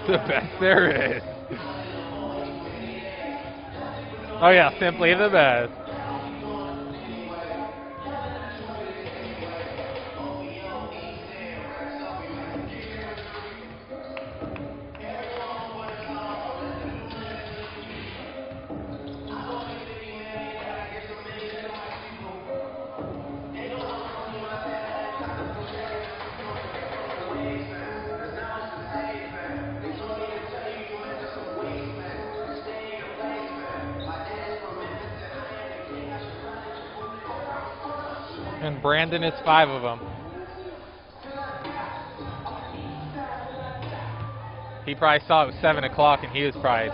The best there is. Oh yeah, simply the best. And Brandon is 5 of them. He probably saw it was 7 o'clock and he was probably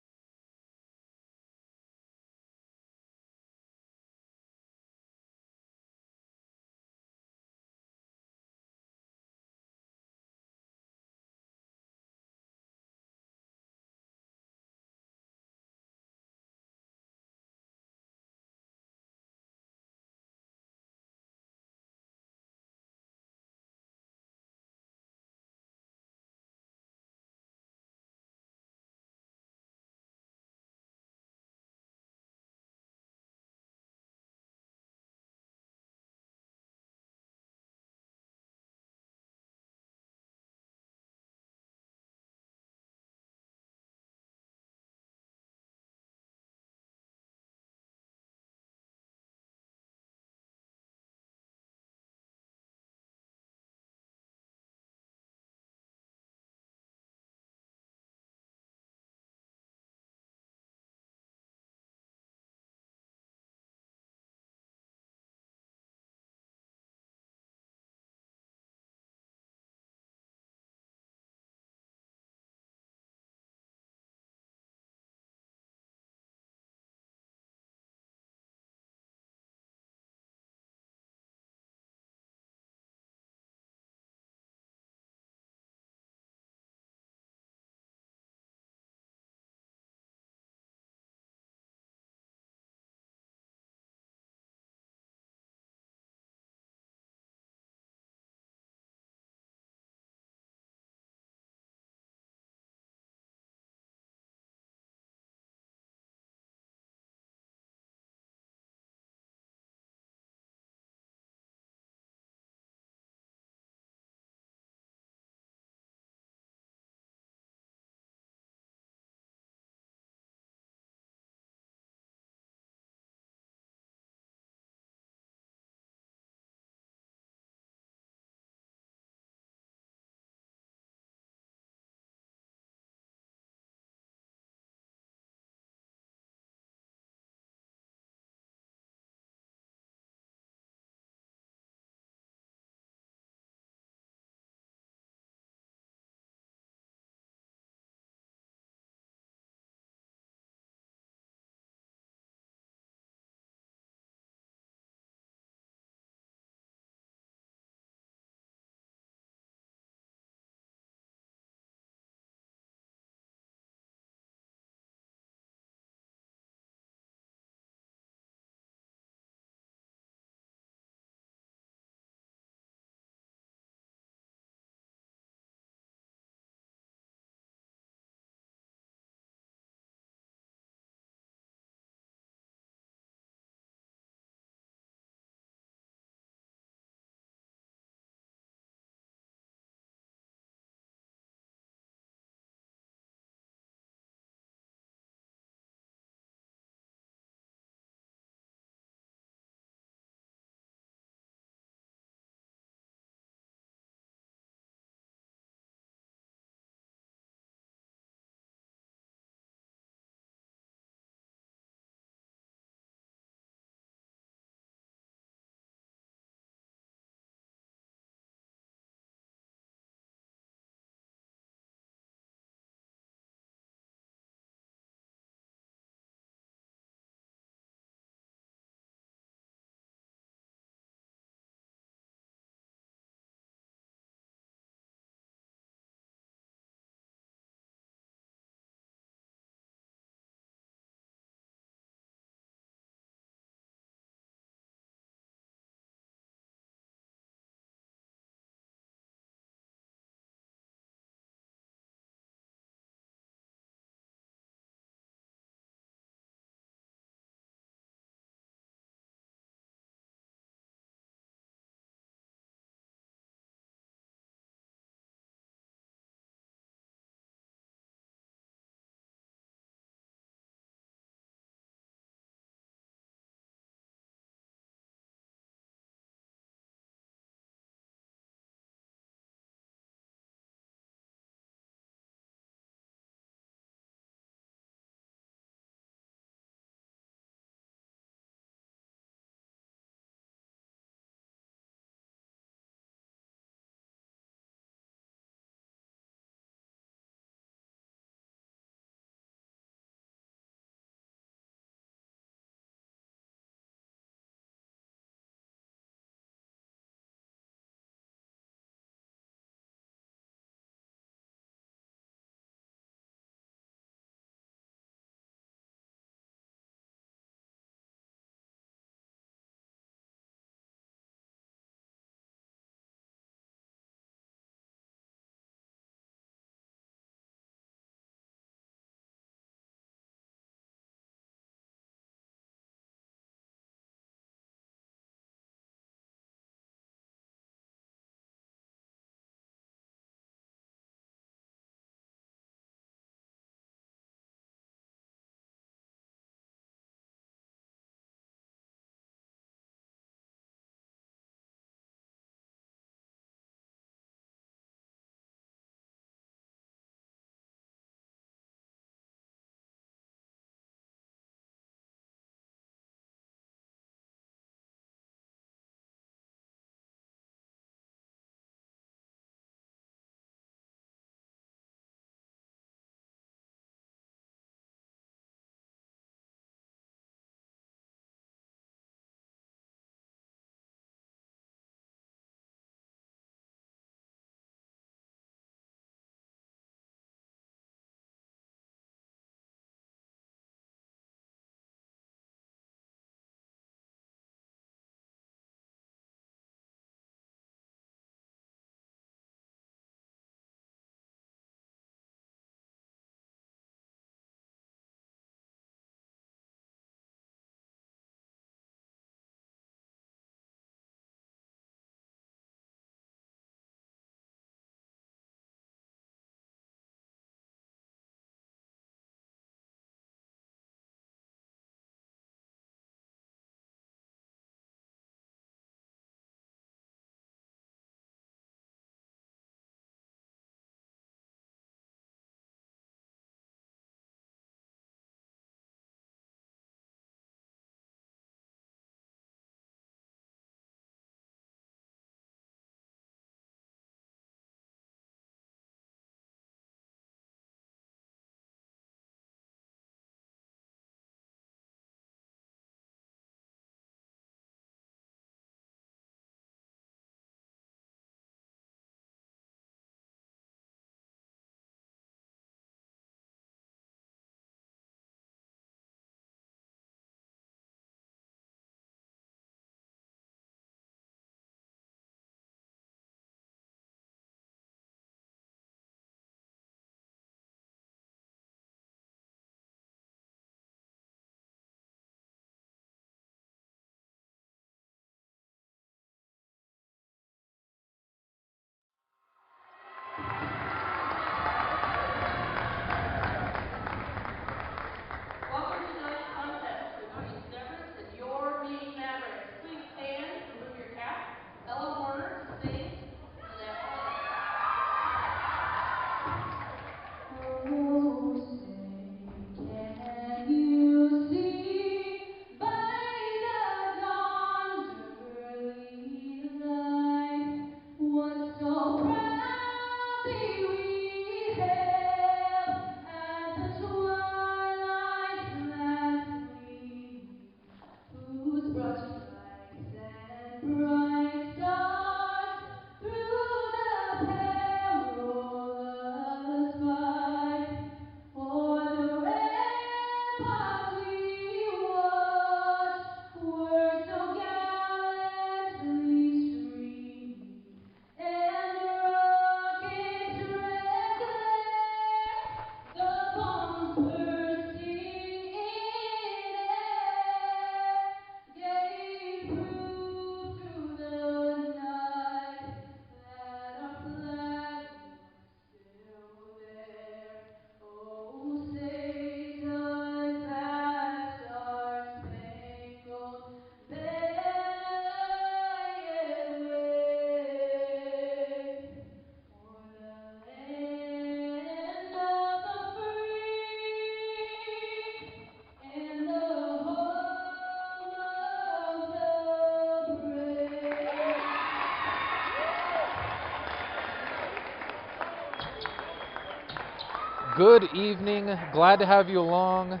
Good evening. Glad to have you along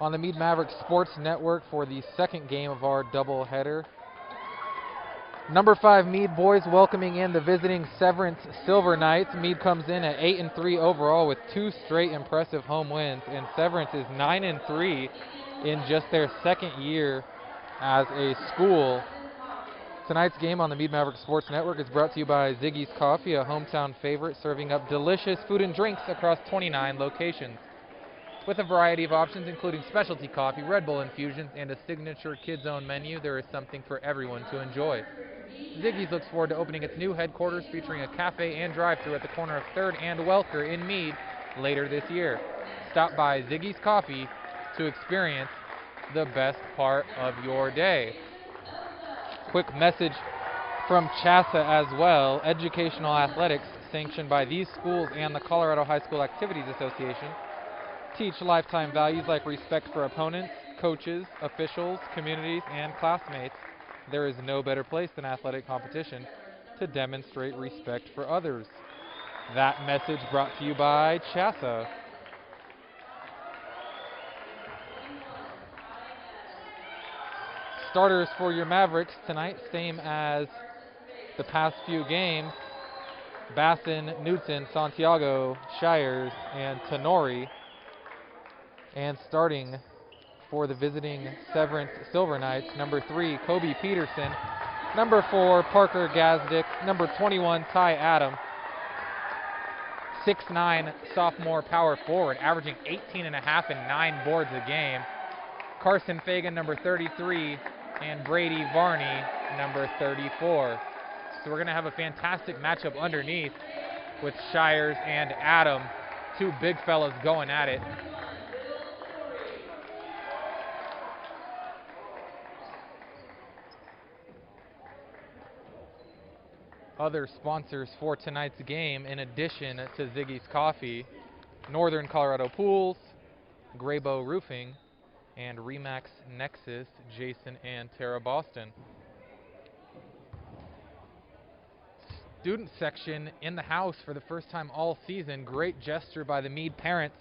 on the Mead Mavericks Sports Network for the second game of our doubleheader. Number 5 Mead boys welcoming in the visiting Severance Silver Knights. Mead comes in at 8-3 overall with 2 straight impressive home wins, and Severance is 9-3 in just their second year as a school. Tonight's game on the Mead Mavericks Sports Network is brought to you by Ziggy's Coffee, a hometown favorite serving up delicious food and drinks across 29 locations. With a variety of options including specialty coffee, Red Bull infusions, and a signature kids-owned menu, there is something for everyone to enjoy. Ziggy's looks forward to opening its new headquarters featuring a cafe and drive-thru at the corner of 3rd and Welker in Mead later this year. Stop by Ziggy's Coffee to experience the best part of your day. Quick message from CHASA as well. Educational athletics, sanctioned by these schools and the Colorado High School Activities Association, teach lifetime values like respect for opponents, coaches, officials, communities, and classmates. There is no better place than athletic competition to demonstrate respect for others. That message brought to you by CHASA. Starters for your Mavericks tonight, same as the past few games. Bassin, Knudsen, Santiago, Shires, and Tenori. And starting for the visiting Severance Silver Knights, number 3, Kobe Peterson. Number 4, Parker Gazdick. Number 21, Ty Adam. 6'9", sophomore power forward, averaging 18.5 and 9 boards a game. Carson Fagan, number 33, and Brady Varney, number 34. So we're going to have a fantastic matchup underneath with Shires and Adam, 2 big fellas going at it. Other sponsors for tonight's game, in addition to Ziggy's Coffee: Northern Colorado Pools, Graybow Roofing, and Remax Nexus, Jason and Tara Boston. Student section in the house for the first time all season. Great gesture by the Mead parents,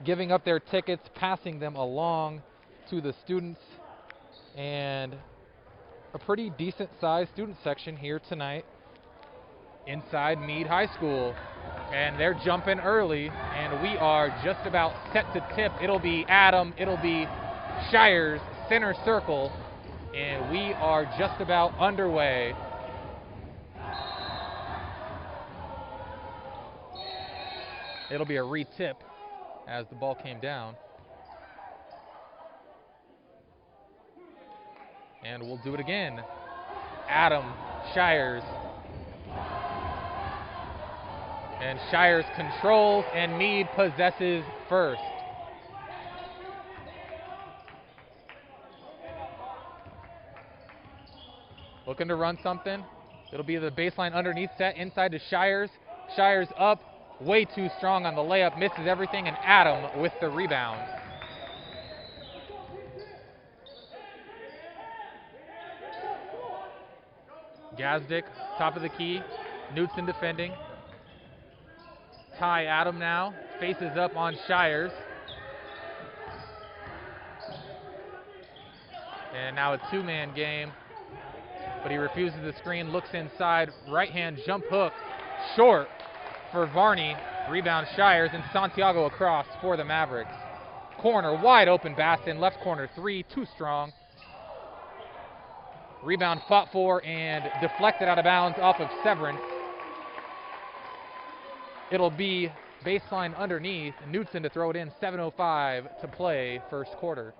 giving up their tickets, passing them along to the students, and a pretty decent sized student section here tonight inside Mead High School. And they're jumping early, and we are just about set to tip. It'll be Adam, it'll be Shires, center circle, and we are just about underway. It'll be a re-tip as the ball came down. And we'll do it again. Adam, Shires. And Shires controls, and Mead possesses first. Looking to run something. It'll be the baseline underneath set inside to Shires. Shires up, way too strong on the layup, misses everything, and Adam with the rebound. Gazdick, top of the key. Knudsen defending. Ty Adam now faces up on Shires. And now a 2-man game, but he refuses the screen, looks inside, right hand jump hook, short for Varney. Rebound Shires, and Santiago across for the Mavericks. Corner, wide open Bassin, left corner 3, too strong. Rebound fought for and deflected out of bounds off of Severance. It'll be Baseline underneath. Knutson to throw it in. 7:05 to play first quarter.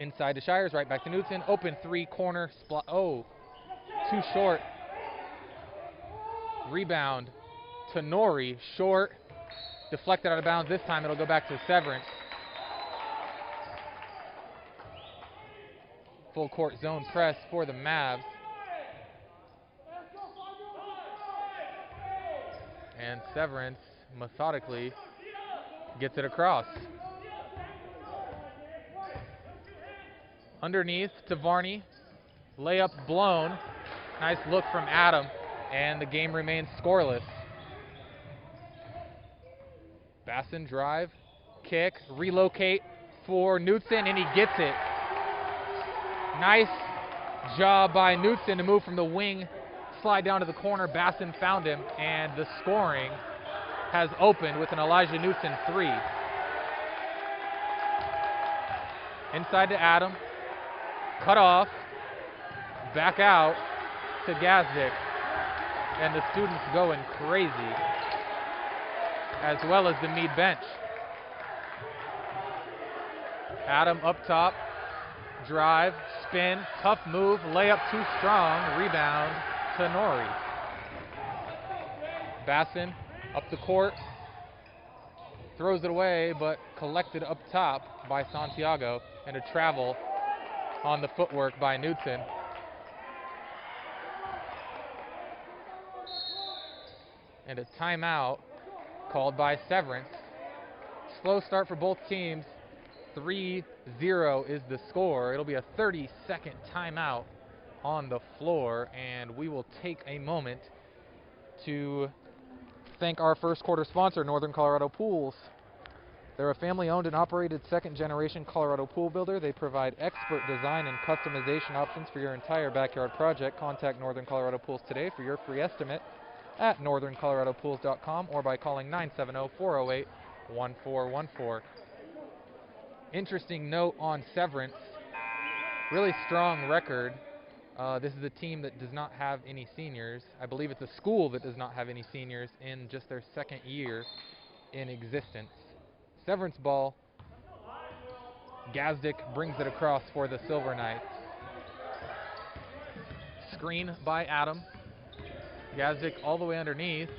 Inside to Shires, right back to Knutson. Open three, corner, oh, too short. Rebound to Nori, short. Deflected out of bounds. This time it'll go back to Severance. Full court zone press for the Mavs. And Severance methodically gets it across. Underneath to Varney. Layup blown. Nice look from Adam. And the game remains scoreless. Basson drive, kick, relocate for Knutson, and he gets it. Nice job by Knutson to move from the wing, slide down to the corner. Basson found him, and the scoring has opened with an Elijah Knutson three. Inside to Adam, cut off, back out to Gazdic, and the students going crazy, as well as the Mead bench. Adam up top, drive, spin, tough move, layup too strong, rebound to Nori. Basson up the court, throws it away, but collected up top by Santiago, and a travel on the footwork by Knutson. And a timeout called by Severance. Slow start for both teams. 3-0 is the score. It'll be a 30-second timeout on the floor, and we will take a moment to thank our first quarter sponsor, Northern Colorado Pools. They're a family-owned and operated second-generation Colorado pool builder. They provide expert design and customization options for your entire backyard project. Contact Northern Colorado Pools today for your free estimate at northerncoloradopools.com or by calling 970-408-1414. Interesting note on Severance, really strong record. This is a team that does not have any seniors. I believe it's a school that does not have any seniors in just their second year in existence. Severance ball. Gazdic brings it across for the Silver Knights. Screen by Adam. Gazdic all the way underneath.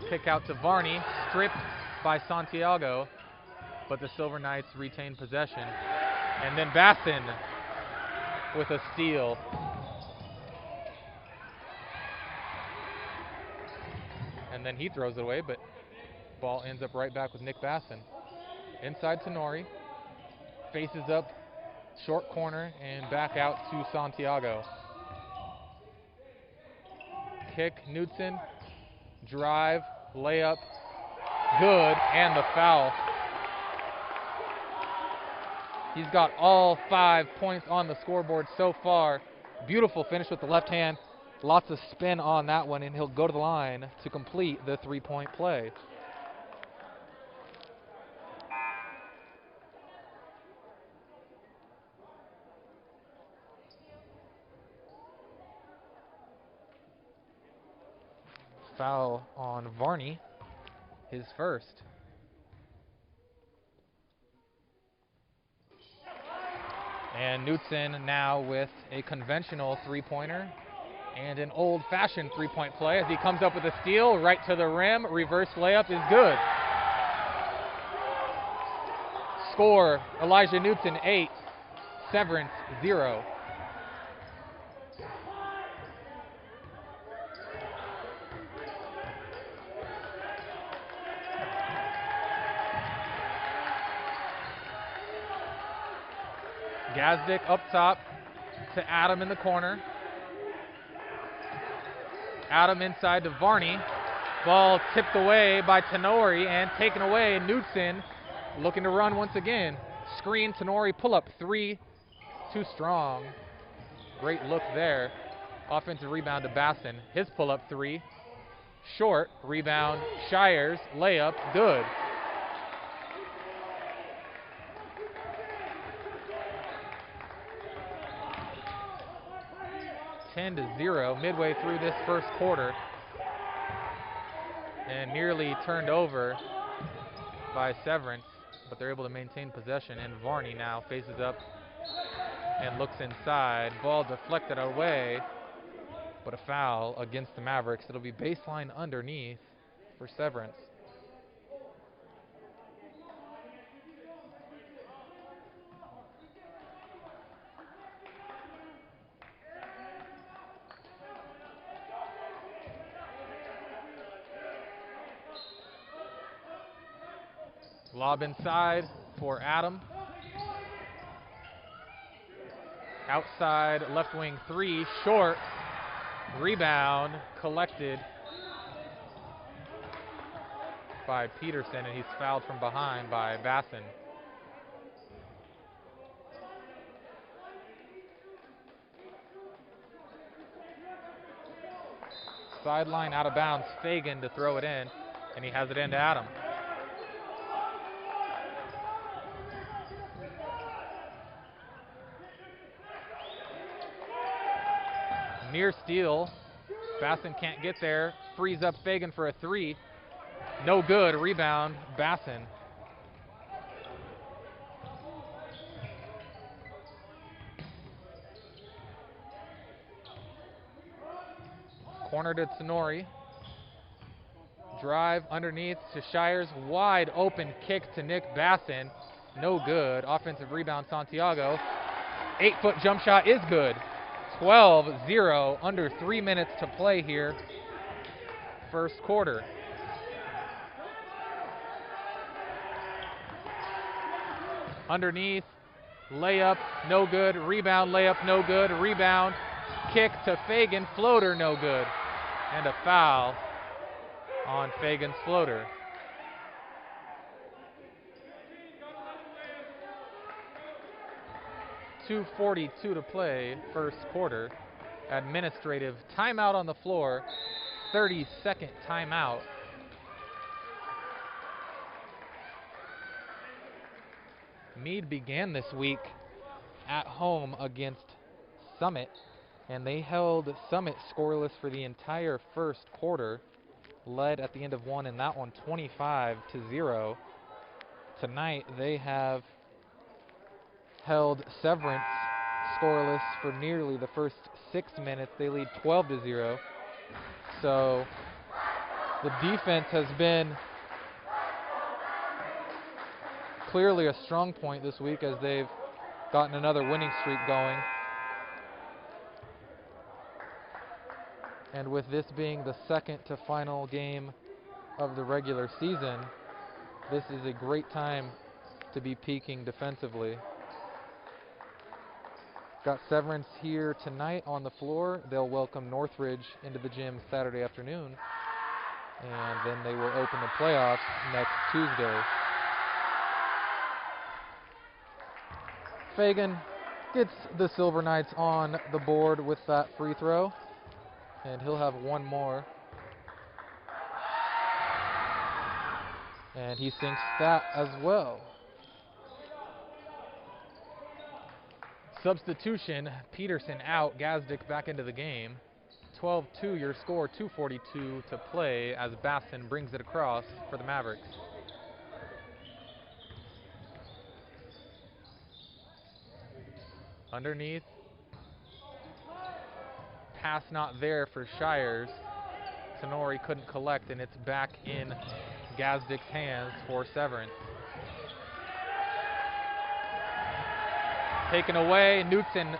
Kick out to Varney. Stripped by Santiago, but the Silver Knights retain possession. And then Basson with a steal. And then he throws it away, but ball ends up right back with Nick Basson. Inside to Nori. Faces up, short corner, and back out to Santiago. Kick, Knutson, drive, layup, good, and the foul. He's got all 5 points on the scoreboard so far. Beautiful finish with the left hand. Lots of spin on that one, and he'll go to the line to complete the three-point play. Foul on Varney, his first. And Knutson now with a conventional three-pointer and an old-fashioned three-point play as he comes up with a steal right to the rim. Reverse layup is good. Score, Elijah Knutson 8, Severance 0. Gazdic up top to Adam in the corner. Adam inside to Varney. Ball tipped away by Tenori and taken away. Knutson looking to run once again. Screen, Tenori, pull up three. Too strong. Great look there. Offensive rebound to Basson. His pull up three. Short. Rebound. Shires. Layup. Good. (10-0) midway through this first quarter. and nearly turned over by Severance, but they're able to maintain possession, and Varney now faces up and looks inside. Ball deflected away, but a foul against the Mavericks. It'll be baseline underneath for Severance. Lob inside for Adam. Outside left wing three, short. Rebound collected by Peterson, and he's fouled from behind by Basson. Sideline out of bounds, Fagan to throw it in, and he has it into Adam. Near steal. Basson can't get there. Frees up Fagan for a three. No good. Rebound, Basson. Corner to Tsunori. Drive underneath to Shires. Wide open kick to Nick Basson. No good. Offensive rebound, Santiago. 8-foot jump shot is good. 12-0, under 3 minutes to play here. First quarter. Underneath, layup, no good. Rebound, layup, no good. Rebound, kick to Fagan, floater, no good. And a foul on Fagan's floater. .242 to play, first quarter. Administrative timeout on the floor, 30-second timeout. Mead began this week at home against Summit, and they held Summit scoreless for the entire first quarter, led at the end of one in that one 25-0. Tonight they have held Severance scoreless for nearly the first 6 minutes. They lead 12-0. So the defense has been clearly a strong point this week as they've gotten another winning streak going. And with this being the second to final game of the regular season, this is a great time to be peaking defensively. Got Severance here tonight on the floor. They'll welcome Northridge into the gym Saturday afternoon, and then they will open the playoffs next Tuesday. Fagan gets the Silver Knights on the board with that free throw, and he'll have one more. And he sinks that as well. Substitution, Peterson out, Gazdic back into the game. 12-2 your score, 2:42 to play as Basson brings it across for the Mavericks. Underneath. Pass not there for Shires. Tsunori couldn't collect, and it's back in Gazdic's hands for Severance. Taken away, Knutson,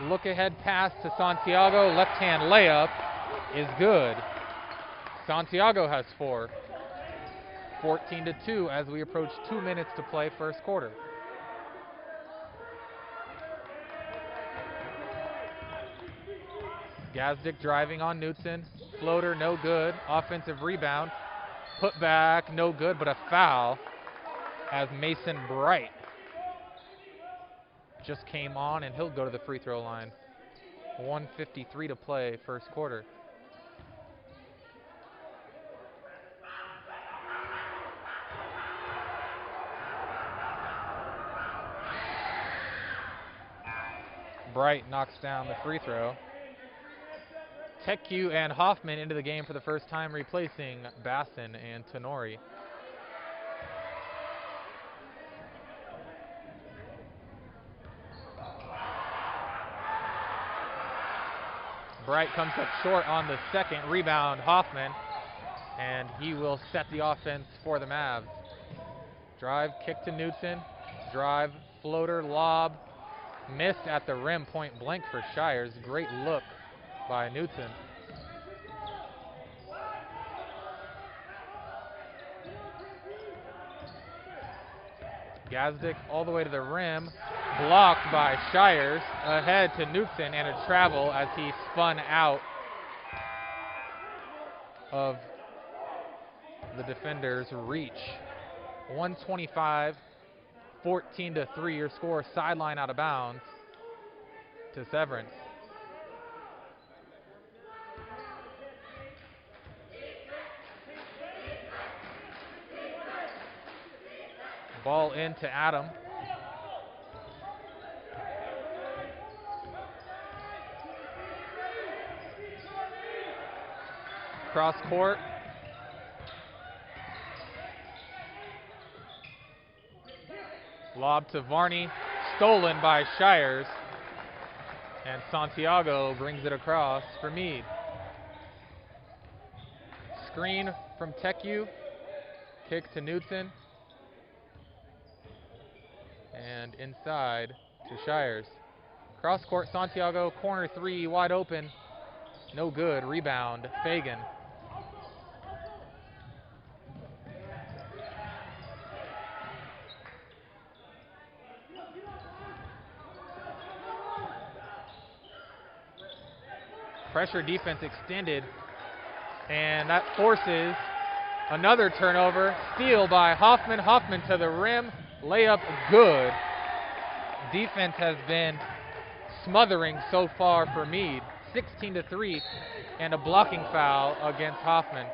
look ahead pass to Santiago, left hand layup is good. Santiago has 4. 14-2 as we approach 2 minutes to play first quarter. Gazdic driving on Knutson, floater no good, offensive rebound, put back no good, but a foul as Mason Bright just came on, and he'll go to the free throw line. 1:53 to play first quarter. Bright knocks down the free throw. Teku and Hoffman into the game for the first time, replacing Basson and Tenori. Bright comes up short on the second rebound, Hoffman, and he will set the offense for the Mavs. Drive, kick to Knudsen, drive, floater, lob, missed at the rim, point blank for Shires. Great look by Knudsen. Gazdic all the way to the rim, blocked by Shires, ahead to Knudsen, and a travel as he spun out of the defender's reach. 125, 14-3 your score, sideline out of bounds to Severance. Ball into Adam. Cross court. Lob to Varney, stolen by Shires, and Santiago brings it across for Mead. Screen from Teku, kick to Knudsen, and inside to Shires. Cross court, Santiago, corner three, wide open, no good, rebound, Fagan. Pressure defense extended, and that forces another turnover. Steal by Hoffman. Hoffman to the rim. Layup good. Defense has been smothering so far for Mead. 16-3, and a blocking foul against Hoffman.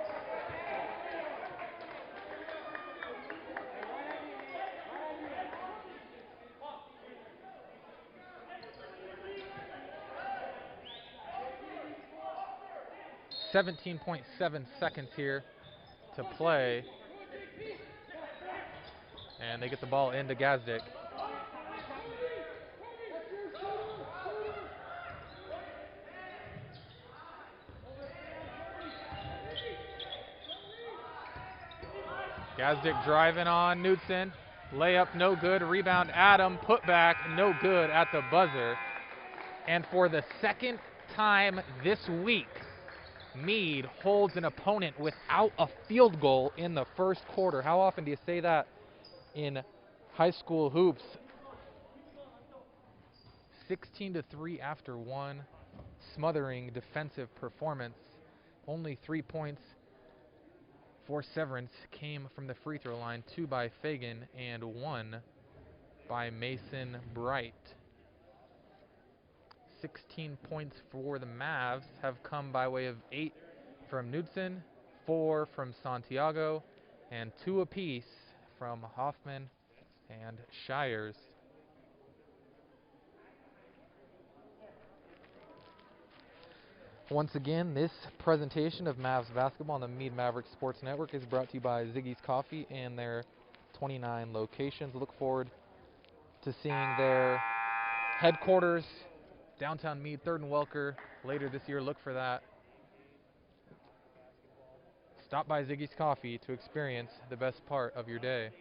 .7 seconds here to play, and they get the ball into Gazdic. Gazdic driving on Knudsen, layup no good, rebound Adam, put back no good at the buzzer. And for the second time this week, Mead holds an opponent without a field goal in the first quarter. How often do you say that in high school hoops? 16-3 after one. Smothering defensive performance. Only 3 points for Severance came from the free throw line, 2 by Fagan and 1 by Mason Bright. 16 points for the Mavs have come by way of 8 from Knudsen, 4 from Santiago, and 2 apiece from Hoffman and Shires. Once again, this presentation of Mavs basketball on the Mead Mavericks Sports Network is brought to you by Ziggy's Coffee and their 29 locations. Look forward to seeing their headquarters, downtown Mead, 3rd and Welker, later this year. Look for that. Stop by Ziggy's Coffee to experience the best part of your day.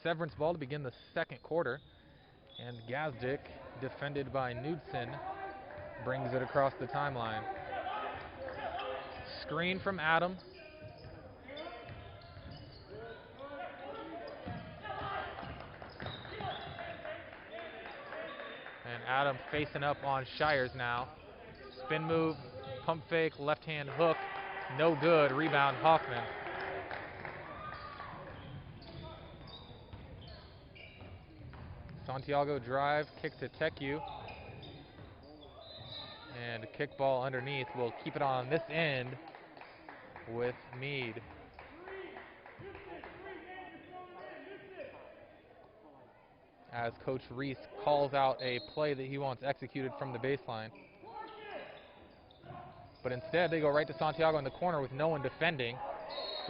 Severance ball to begin the second quarter, and Gazdic, defended by Knudsen, brings it across the timeline. Screen from Adam. And Adam facing up on Shires now. Spin move, pump fake, left hand hook, no good, rebound Hoffman. Santiago drive, kick to Teku. And a kickball underneath will keep it on this end with Mead. As Coach Reese calls out a play that he wants executed from the baseline. But instead they go right to Santiago in the corner with no one defending.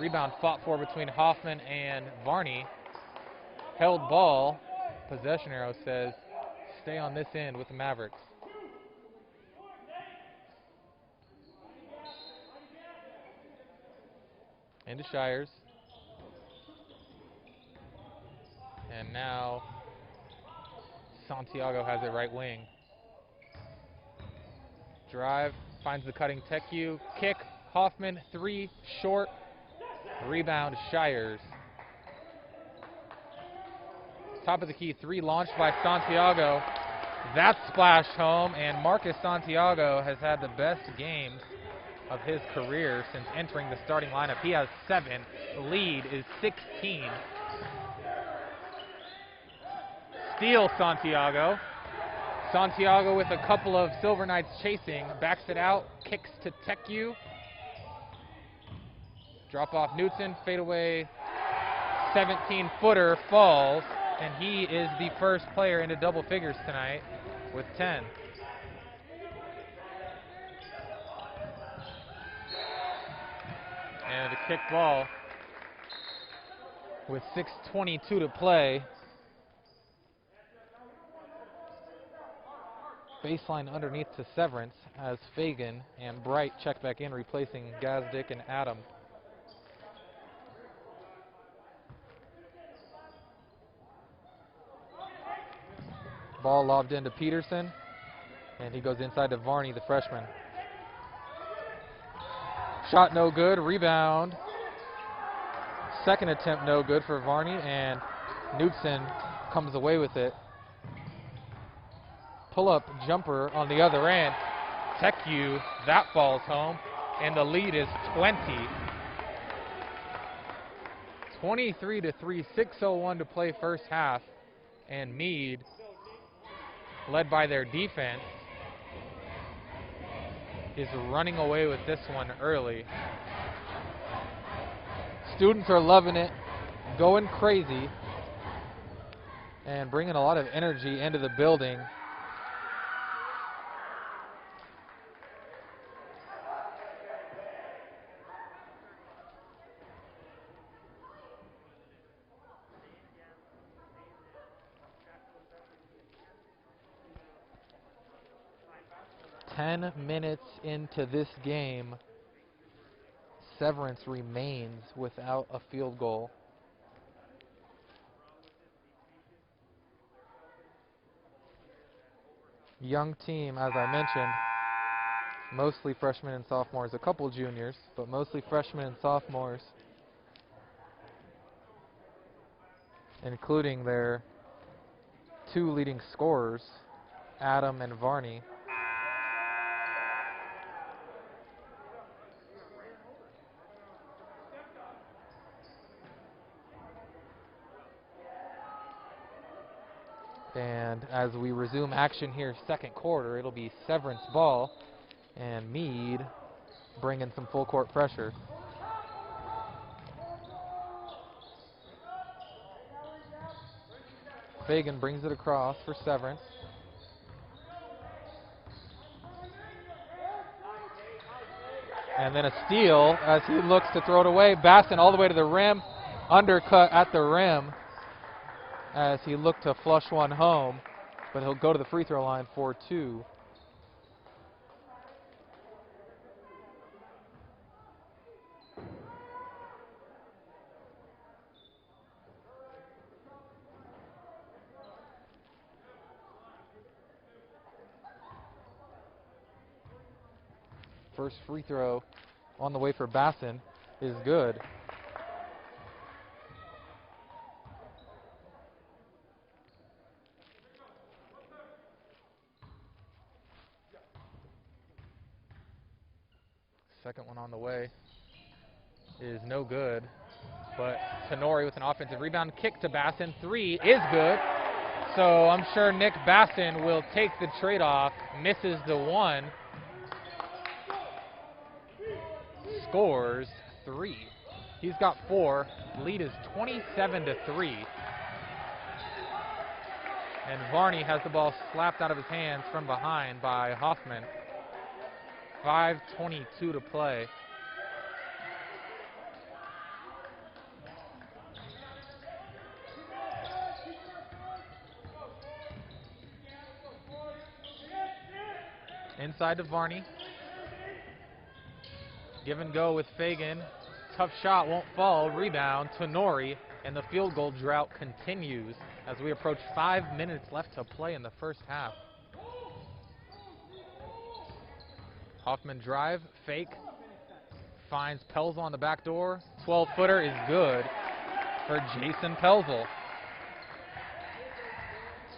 Rebound fought for between Hoffman and Varney. Held ball. Possession arrow says stay on this end with the Mavericks. Into Shires. And now Santiago has it right wing. Drive, finds the cutting Teku. Kick, Hoffman, three, short. Rebound, Shires. Top of the key, three launched by Santiago. That's splashed home, and Marcus Santiago has had the best games of his career since entering the starting lineup. He has 7. The lead is 16. Steal Santiago. Santiago with a couple of Silver Knights chasing. Backs it out. Kicks to Teku. Drop off Knutson. Fadeaway 17-footer falls. And he is the first player into double figures tonight with 10. And a kick ball with 6:22 to play. Baseline underneath to Severance as Fagan and Bright check back in, replacing Gazdick and Adam. Ball lobbed into Peterson, and he goes inside to Varney, the freshman. Shot no good, rebound. Second attempt no good for Varney, and Knutson comes away with it. Pull-up jumper on the other end. Teku, that falls home, and the lead is 20. 23-3, 6:01 to play first half, and Mead, led by their defense, is running away with this one early. Students are loving it, going crazy, and bringing a lot of energy into the building. Ten minutes into this game, Severance remains without a field goal. Young team, as I mentioned, mostly freshmen and sophomores, a couple juniors, but mostly freshmen and sophomores, including their 2 leading scorers, Adam and Varney. And as we resume action here, second quarter, it'll be Severance ball, and Mead bringing some full court pressure. Fagan brings it across for Severance. And then a steal as he looks to throw it away. Basson all the way to the rim, undercut at the rim as he looked to flush one home, but he'll go to the free throw line for 2. First free throw on the way for Basson is good. Second one on the way is no good, but Tenori with an offensive rebound. Kick to Basson, 3 is good. So I'm sure Nick Basson will take the trade-off, misses the one, scores 3. He's got 4. Lead is 27-3. And Varney has the ball slapped out of his hands from behind by Hoffman. 5:22 to play. Inside to Varney. Give and go with Fagan. Tough shot, won't fall. Rebound to Nori. And the field goal drought continues as we approach 5 minutes left to play in the first half. Hoffman drive, fake. Finds Pelzel on the back door. 12-footer is good for Jason Pelzel.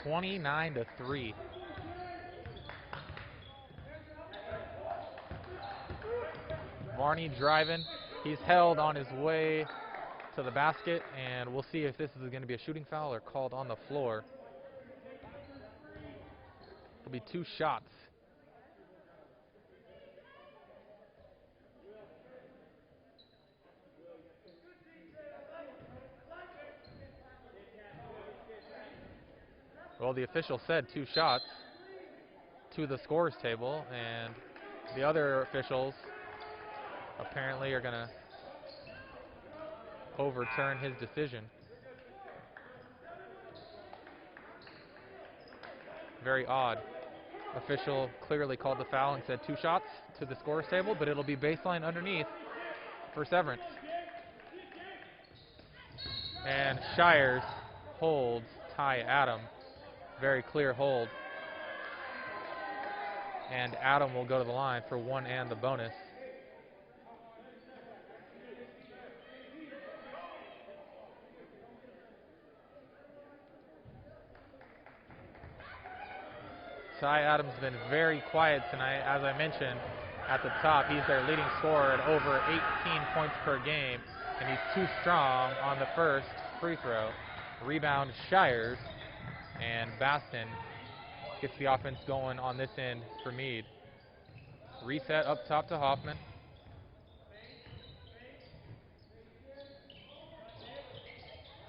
29-3. Varney driving. He's held on his way to the basket, and we'll see if this is going to be a shooting foul or called on the floor. It'll be 2 shots. Well, the official said 2 shots to the scorer's table, and the other officials apparently are going to overturn his decision. Very odd. Official clearly called the foul and said 2 shots to the scorer's table, but it'll be baseline underneath for Severance. And Shires holds Ty Adam. Very clear hold. And Adam will go to the line for 1 and the bonus. Ty Adams has been very quiet tonight. As I mentioned at the top, he's their leading scorer at over 18 points per game, and he's too strong on the first free throw. Rebound Shires, and Baston gets the offense going on this end for Mead. Reset up top to Hoffman.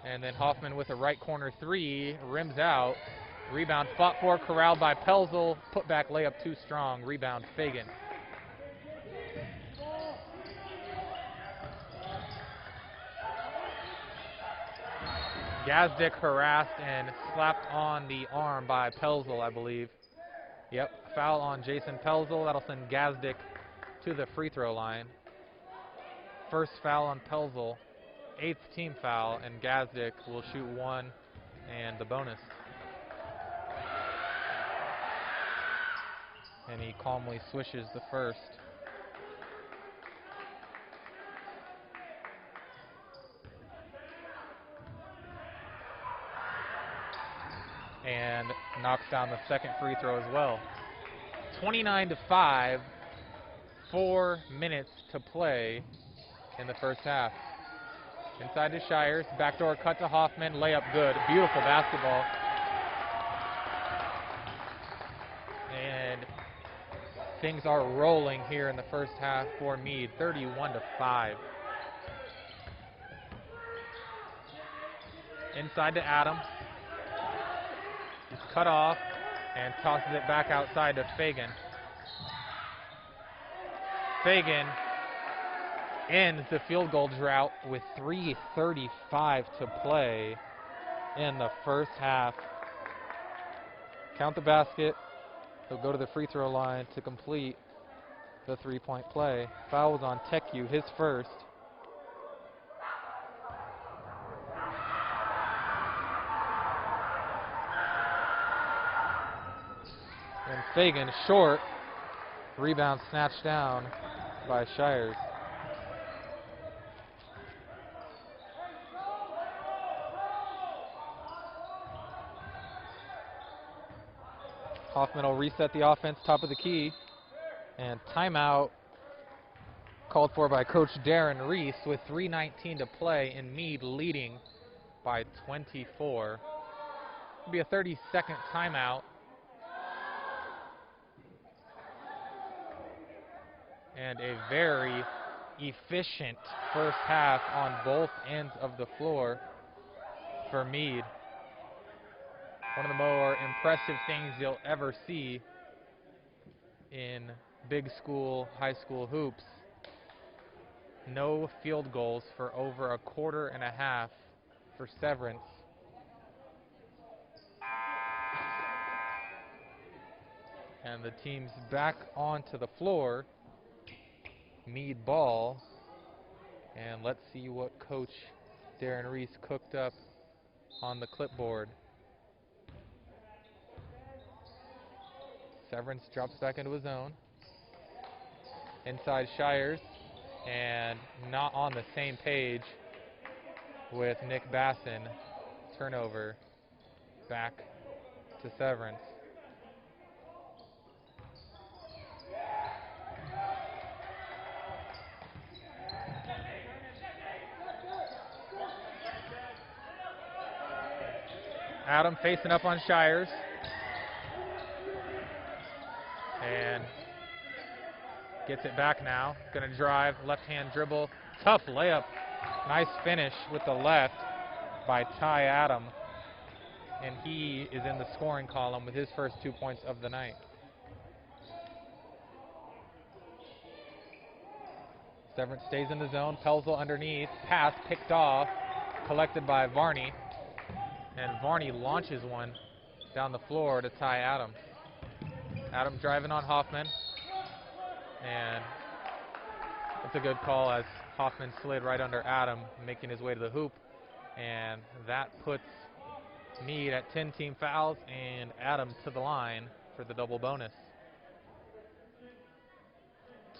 And then Hoffman with a right corner 3, rims out. Rebound fought for, corralled by Pelzel. Put back layup too strong. Rebound Fagan. Gazdick harassed and slapped on the arm by Pelzel, I believe. Yep, foul on Jason Pelzel. That'll send Gazdick to the free throw line. First foul on Pelzel. 8th team foul, and Gazdick will shoot 1 and the bonus. And he calmly swishes the first. And knocks down the second free throw as well. 29-5, 4 minutes to play in the first half. Inside to Shires, backdoor cut to Hoffman, layup good. Beautiful basketball. And things are rolling here in the first half for Mead, 31-5. Inside to Adam. He's cut off and tosses it back outside to Fagan. Fagan ends the field goal drought with 3:35 to play in the first half. Count the basket. He'll go to the free throw line to complete the 3-point play. Foul was on Teku, his first. And Fagan short. Rebound snatched down by Shires. Hoffman will reset the offense, top of the key. And timeout called for by Coach Darren Reese with 3:19 to play, and Mead leading by 24. It'll be a 30-second timeout. And a very efficient first half on both ends of the floor for Mead. One of the more impressive things you'll ever see in big school, high school hoops. No field goals for over a quarter and a half for Severance. And the team's back onto the floor. Mead ball. And let's see what Coach Darren Reese cooked up on the clipboard. Severance drops back into his zone. Inside Shires, and not on the same page with Nick Basson. Turnover back to Severance. Adam facing up on Shires. And gets it back now. Gonna drive, left-hand dribble. Tough layup. Nice finish with the left by Ty Adam. And he is in the scoring column with his first 2 points of the night. Severance stays in the zone. Pelzel underneath. Pass picked off. Collected by Varney. And Varney launches one down the floor to Ty Adam. Adam driving on Hoffman. And it's a good call as Hoffman slid right under Adam, making his way to the hoop. And that puts Mead at 10 team fouls and Adam to the line for the double bonus.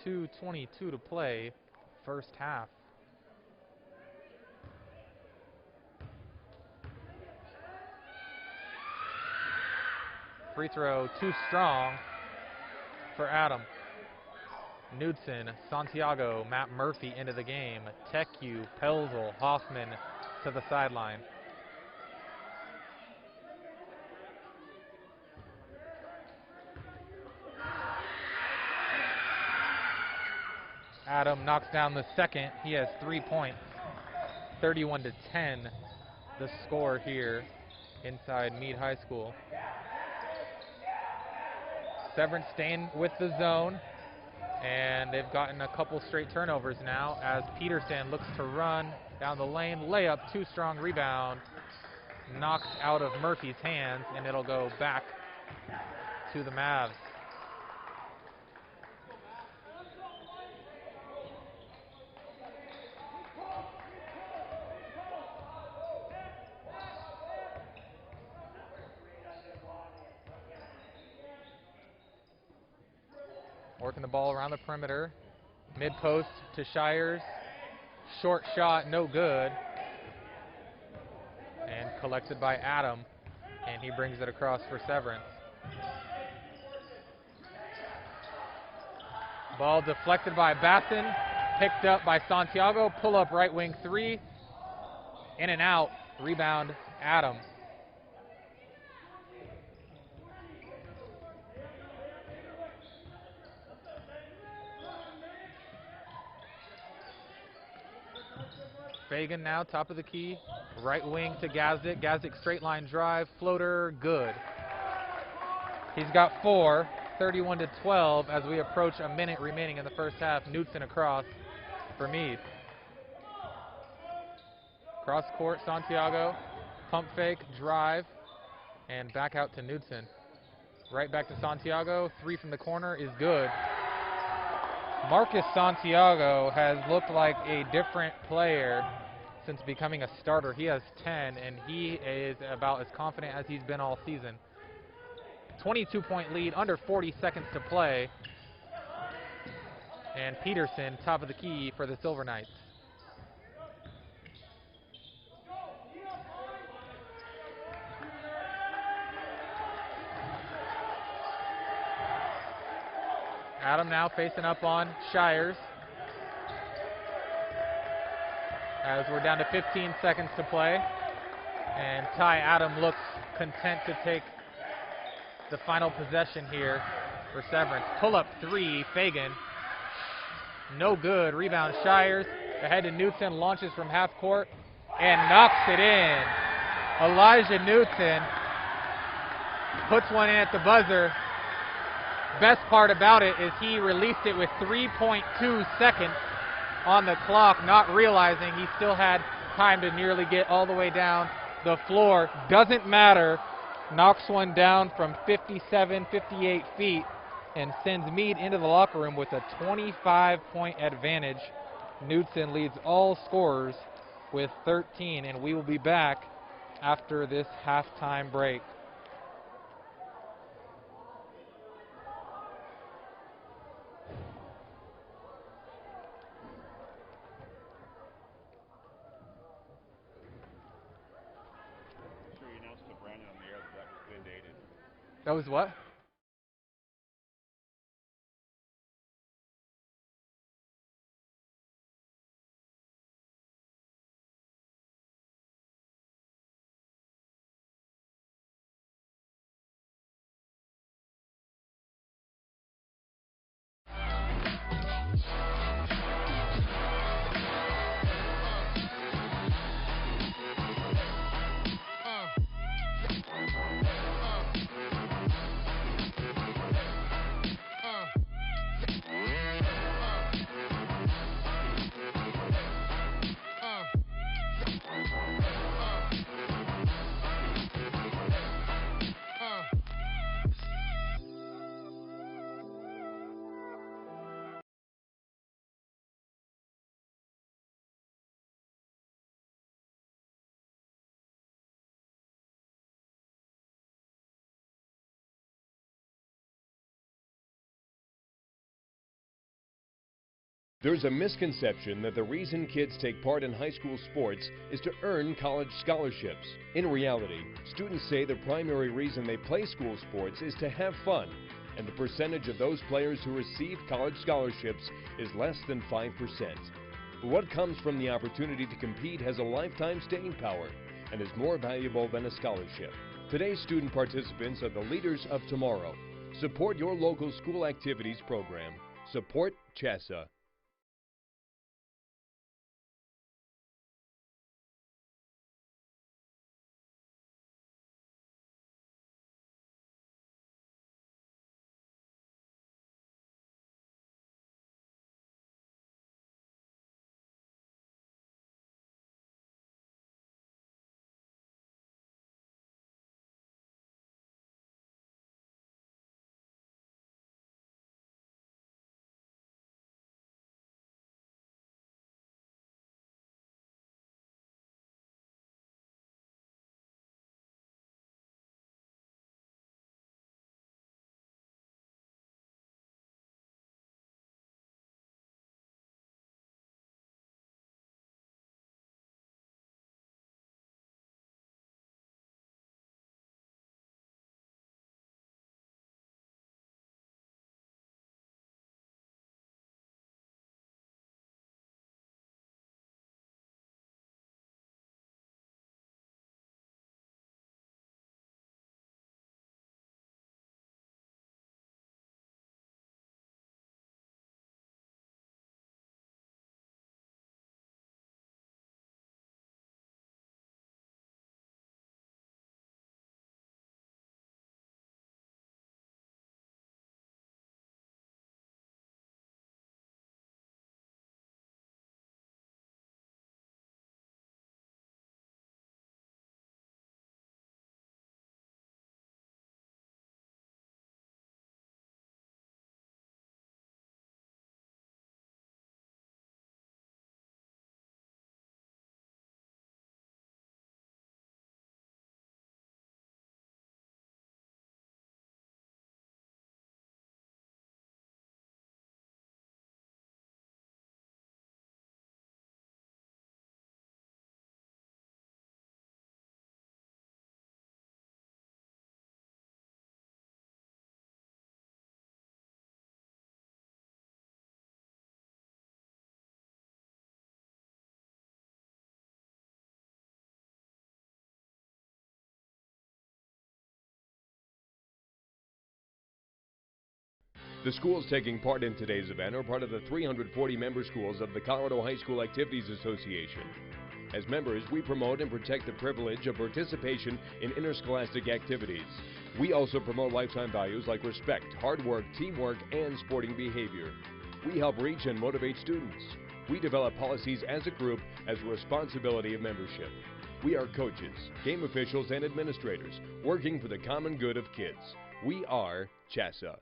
2:22 to play, first half. Free throw too strong for Adam. Knudsen, Santiago, Matt Murphy into the game. Teku, Pelzel, Hoffman to the sideline. Adam knocks down the second. He has 3 points. 31-10, the score here inside Mead High School. Severance staying with the zone, and they've gotten a couple straight turnovers now as Peterson looks to run down the lane. Layup, too strong, rebound. Knocked out of Murphy's hands, and it'll go back to the Mavs. Working the ball around the perimeter. Mid-post to Shires. Short shot, no good. And collected by Adam. And he brings it across for Severance. Ball deflected by Basson. Picked up by Santiago. Pull up right wing three. In and out. Rebound, Adam. Fagan now, top of the key. Right wing to Gazdic. Gazdic straight line drive. Floater, good. He's got 4. 31-12 as we approach a minute remaining in the first half. Knudsen across for Mead. Cross court, Santiago. Pump fake, drive, and back out to Knudsen. Right back to Santiago. 3 from the corner is good. Marcus Santiago has looked like a different player since becoming a starter. He has 10, and he is about as confident as he's been all season. 22-point lead, under 40 seconds to play. And Peterson, top of the key for the Silver Knights. Adam now facing up on Shires. As we're down to 15 seconds to play. And Ty Adam looks content to take the final possession here for Severance. Pull up three, Fagan. No good. Rebound Shires. Ahead to Newton, launches from half court and knocks it in. Elijah Newton puts one in at the buzzer. Best part about it is he released it with 3.2 seconds on the clock, not realizing he still had time to nearly get all the way down the floor. Doesn't matter. Knocks one down from 57, 58 feet and sends Mead into the locker room with a 25-point advantage. Newton leads all scorers with 13, and we will be back after this halftime break. Sure, you announced to Brandon on the air that was been dated. That was what? There's a misconception that the reason kids take part in high school sports is to earn college scholarships. In reality, students say the primary reason they play school sports is to have fun, and the percentage of those players who receive college scholarships is less than 5%. But what comes from the opportunity to compete has a lifetime staying power and is more valuable than a scholarship. Today's student participants are the leaders of tomorrow. Support your local school activities program. Support CHSA. The schools taking part in today's event are part of the 340 member schools of the Colorado High School Activities Association. As members, we promote and protect the privilege of participation in interscholastic activities. We also promote lifetime values like respect, hard work, teamwork, and sporting behavior. We help reach and motivate students. We develop policies as a group as a responsibility of membership. We are coaches, game officials, and administrators working for the common good of kids. We are CHASA.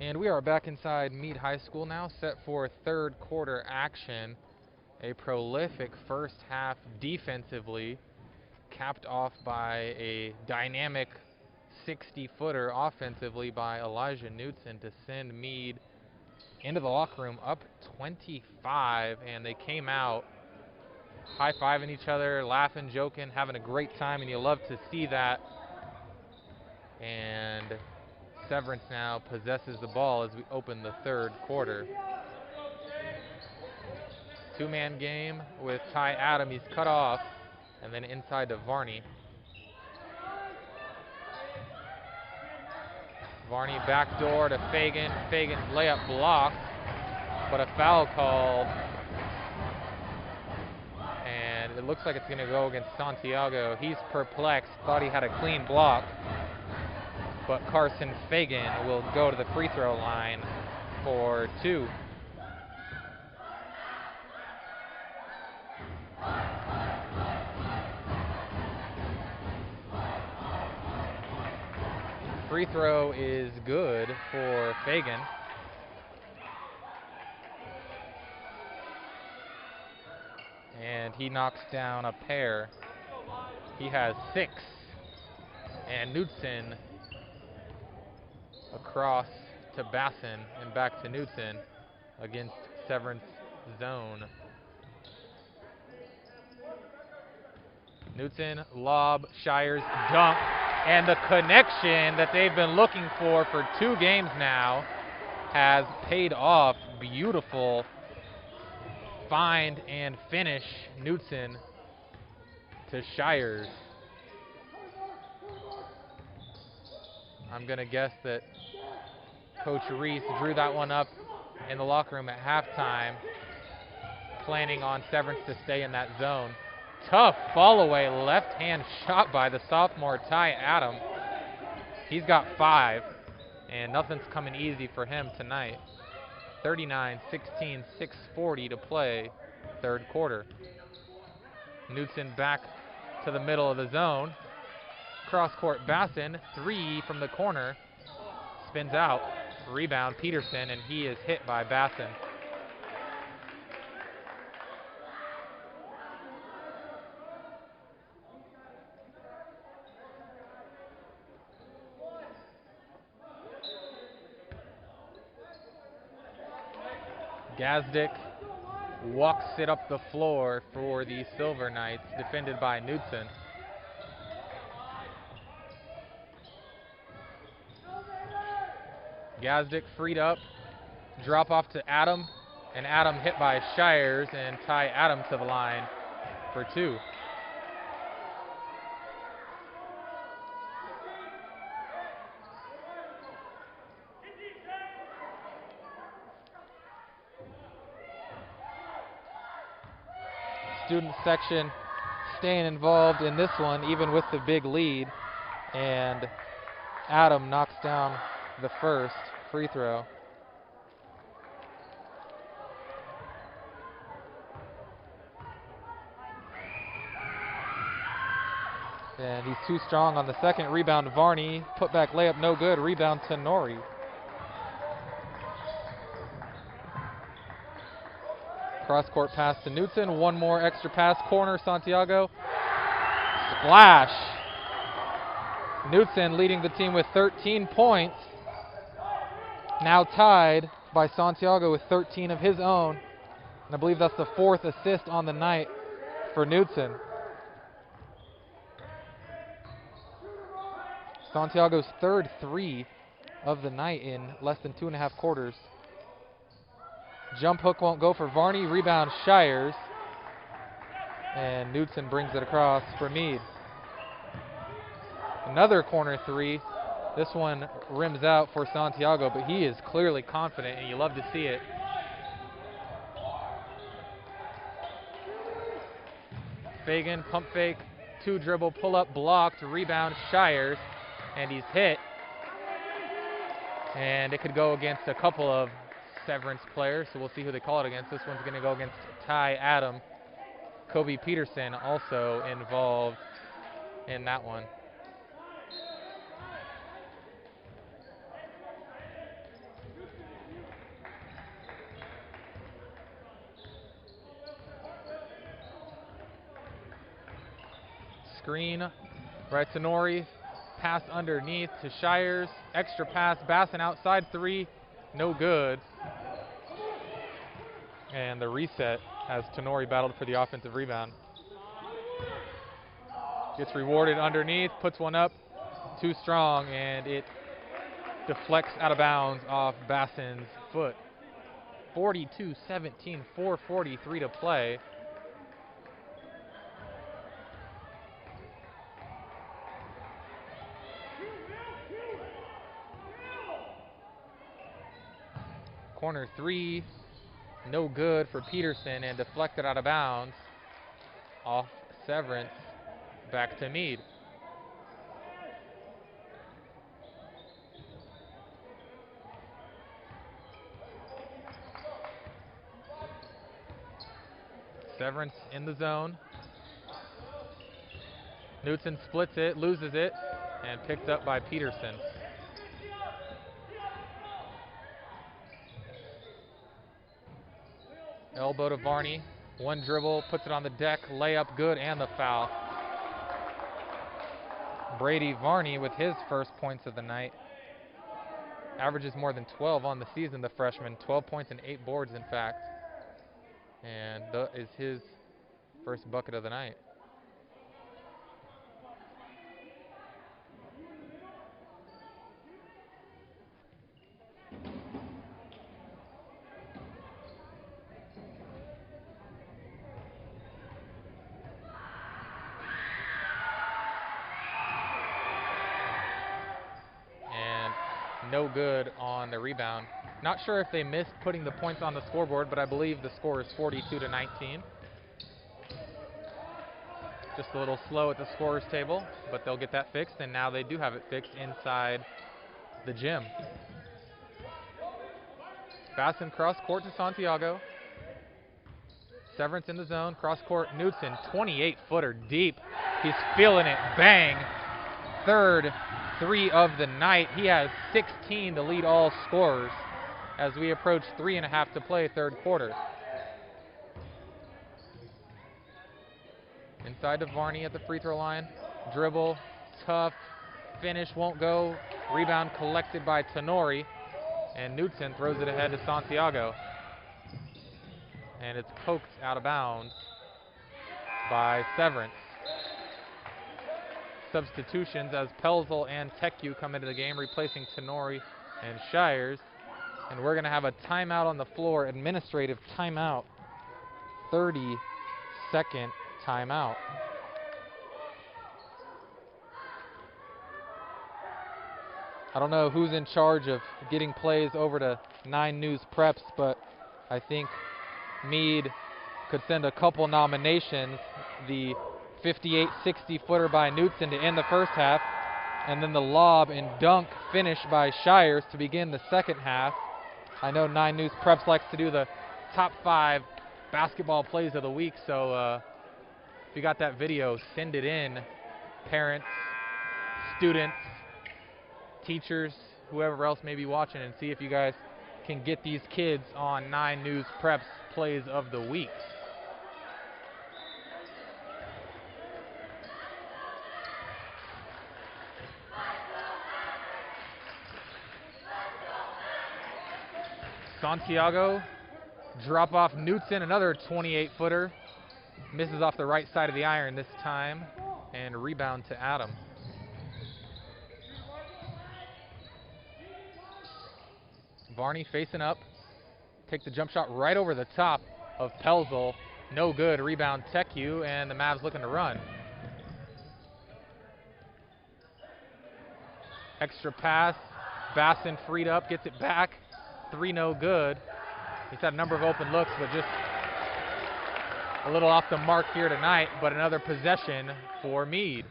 And we are back inside Mead High School now, set for third quarter action. A prolific first half defensively, capped off by a dynamic 60-footer offensively by Elijah Knutson to send Mead into the locker room up 25, and they came out high-fiving each other, laughing, joking, having a great time, and you love to see that. And Severance now possesses the ball as we open the third quarter. Two-man game with Ty Adam. He's cut off, and then inside to Varney. Varney backdoor to Fagan. Fagan's layup blocked, but a foul called. And it looks like it's going to go against Santiago. He's perplexed, thought he had a clean block. But Carson Fagan will go to the free throw line for two. Free throw is good for Fagan. And he knocks down a pair. He has 6. And Knutson across to Bassin and back to Knutson against Severance zone. Knutson, lob, Shires, dunk, and the connection that they've been looking for 2 games now has paid off. Beautiful find and finish, Knutson to Shires. I'm going to guess that Coach Reese drew that one up in the locker room at halftime, planning on Severance to stay in that zone. Tough fall away left-hand shot by the sophomore Ty Adam. He's got 5, and nothing's coming easy for him tonight. 39-16, 6:40 to play, third quarter. Knutson back to the middle of the zone. Cross-court Bassin, 3 from the corner, spins out. Rebound Peterson, and he is hit by Bassin. Gazdick walks it up the floor for the Silver Knights, defended by Knutson. Gazdick freed up, drop off to Adam, and Adam hit by Shires, and Ty Adam to the line for 2. Student section staying involved in this one, even with the big lead, and Adam knocks down the first free throw. And he's too strong on the second. Rebound Varney, put back layup no good. Rebound to Nori. Cross-court pass to Knutson. One more extra pass. Corner, Santiago. Splash. Knutson leading the team with 13 points. Now tied by Santiago with 13 of his own. And I believe that's the 4th assist on the night for Knutson. Santiago's 3rd 3 of the night in less than 2.5 quarters. Jump hook won't go for Varney. Rebound Shires. And Knutson brings it across for Mead. Another corner 3. This one rims out for Santiago, but he is clearly confident, and you love to see it. Fagan, pump fake, 2 dribble, pull up, blocked, rebound Shires, and he's hit. And it could go against a couple of Severance players, so we'll see who they call it against. This one's going to go against Ty Adam. Kobe Peterson also involved in that one. screen right to Nori. Pass underneath to Shires. Extra pass. Basson outside three. No good. And the reset as Tenori battled for the offensive rebound. Gets rewarded underneath. Puts one up. Too strong. And it deflects out of bounds off Basson's foot. 42-17. 4:43 to play. Corner three, no good for Peterson and deflected out of bounds off Severance. Back to Mead. Severance in the zone. Knutson splits it, loses it, and picked up by Peterson. Elbow to Varney. One dribble, puts it on the deck, layup good, and the foul. Brady Varney with his first points of the night. Averages more than 12 on the season, the freshman. 12 points and 8 boards, in fact. And that is his first bucket of the night. No good on the rebound. Not sure if they missed putting the points on the scoreboard, but I believe the score is 42-19. Just a little slow at the scorer's table, but they'll get that fixed, and now they do have it fixed inside the gym. Basson cross court to Santiago. Severance in the zone, cross court, Knutson, 28-footer deep. He's feeling it, bang. Third three of the night. He has 16 to lead all scorers as we approach 3.5 to play, third quarter. Inside to Varney at the free throw line. Dribble, tough, finish won't go. Rebound collected by Tenori, and Knutson throws it ahead to Santiago. And it's poked out of bounds by Severance. Substitutions as Pelzel and Teku come into the game, replacing Tenori and Shires. And we're going to have a timeout on the floor, administrative timeout, 30-second timeout. I don't know who's in charge of getting plays over to 9 News Preps, but I think Mead could send a couple nominations. The 58-60-footer by Knutson to end the first half, and then the lob and dunk finish by Shires to begin the second half. I know 9 News Preps likes to do the top 5 basketball plays of the week, so if you got that video, send it in. Parents, students, teachers, whoever else may be watching, and see if you guys can get these kids on 9 News Preps plays of the week. Santiago, drop off Knutson, another 28-footer. Misses off the right side of the iron this time, and rebound to Adam. Varney facing up. Take the jump shot right over the top of Pelzel. No good. Rebound Teku, and the Mavs looking to run. Extra pass. Basson freed up, gets it back. 3 no good. He's had a number of open looks, but just a little off the mark here tonight, but another possession for Mead.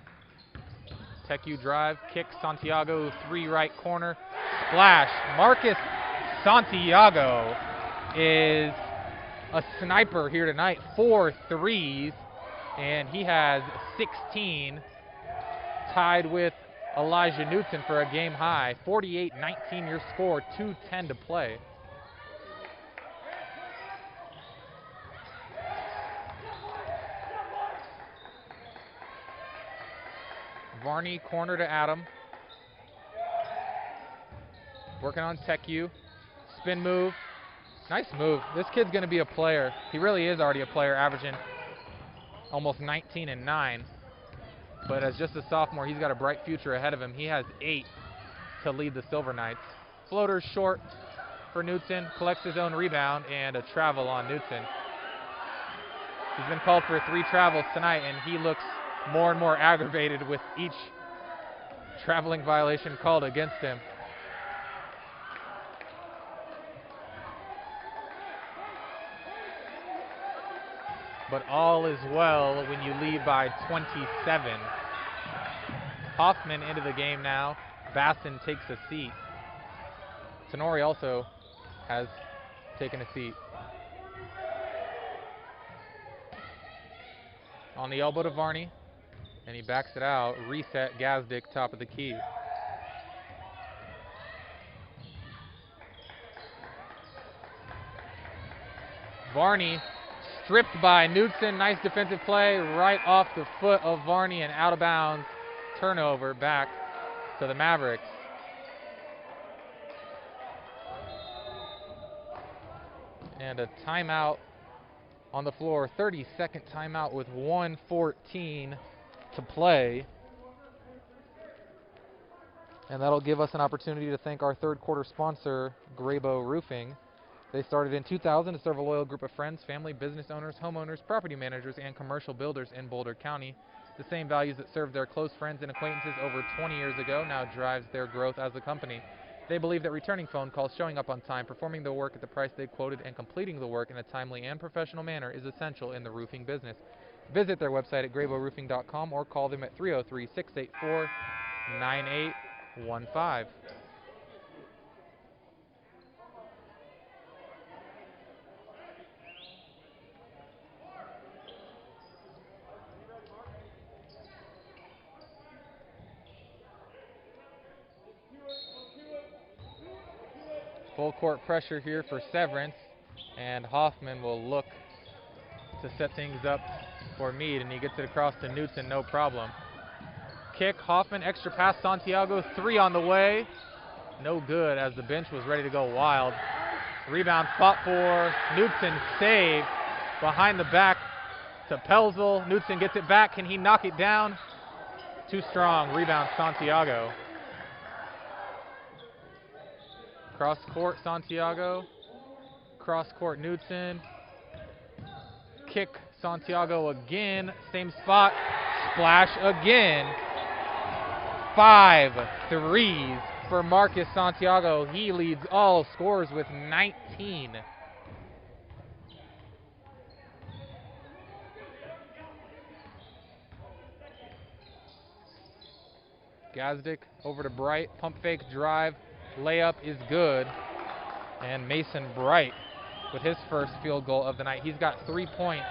Teku drive, kick, Santiago, 3 right corner, splash. Marcus Santiago is a sniper here tonight, 4 threes, and he has 16, tied with Elijah Knutson for a game high. 48-19 your score, 2:10 to play. Varney corner to Adam. Working on Teku. Spin move. Nice move. This kid's going to be a player. He really is already a player, averaging almost 19 and 9. But as just a sophomore, he's got a bright future ahead of him. He has 8 to lead the Silver Knights. Floater short for Knudsen. Collects his own rebound and a travel on Knudsen. He's been called for 3 travels tonight, and he looks more and more aggravated with each traveling violation called against him. But all is well when you lead by 27. Hoffman into the game now. Basson takes a seat. Tenori also has taken a seat. On the elbow to Varney, and he backs it out. Reset, Gazdick, top of the key. Varney stripped by Knudsen. Nice defensive play right off the foot of Varney and out of bounds. Turnover back to the Mavericks. And a timeout on the floor. 30-second timeout with 1:14 to play. And that'll give us an opportunity to thank our third quarter sponsor, Graybo Roofing. They started in 2000 to serve a loyal group of friends, family, business owners, homeowners, property managers, and commercial builders in Boulder County. The same values that served their close friends and acquaintances over 20 years ago now drives their growth as a company. They believe that returning phone calls, showing up on time, performing the work at the price they quoted, and completing the work in a timely and professional manner is essential in the roofing business. Visit their website at graybow-roofing.com or call them at 303-684-9815. Full court pressure here for Severance, and Hoffman will look to set things up for Mead, and he gets it across to Knudsen, no problem. Kick, Hoffman, extra pass, Santiago, 3 on the way. No good as the bench was ready to go wild. Rebound fought for, Knudsen save, behind the back to Pelzel. Knudsen gets it back, can he knock it down? Too strong, rebound Santiago. Cross court, Santiago. Cross court, Knudsen. Kick, Santiago again. Same spot. Splash again. 5 threes for Marcus Santiago. He leads all scorers with 19. Gazdick over to Bright. Pump fake drive. Layup is good, and Mason Bright with his first field goal of the night. He's got 3 points.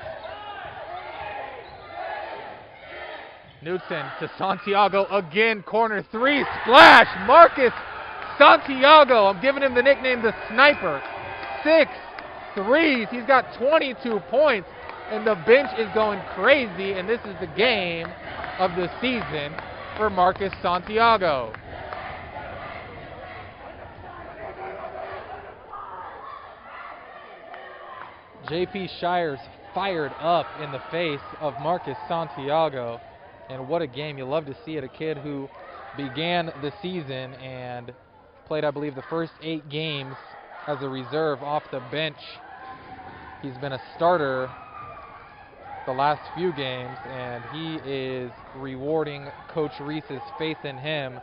Knudsen to Santiago again, corner 3, splash! Marcus Santiago, I'm giving him the nickname the Sniper. 6 threes, he's got 22 points, and the bench is going crazy, and this is the game of the season for Marcus Santiago. JP Shire's fired up in the face of Marcus Santiago. And what a game. You love to see it. A kid who began the season and played, I believe, the first 8 games as a reserve off the bench. He's been a starter the last few games, and he is rewarding Coach Reese's faith in him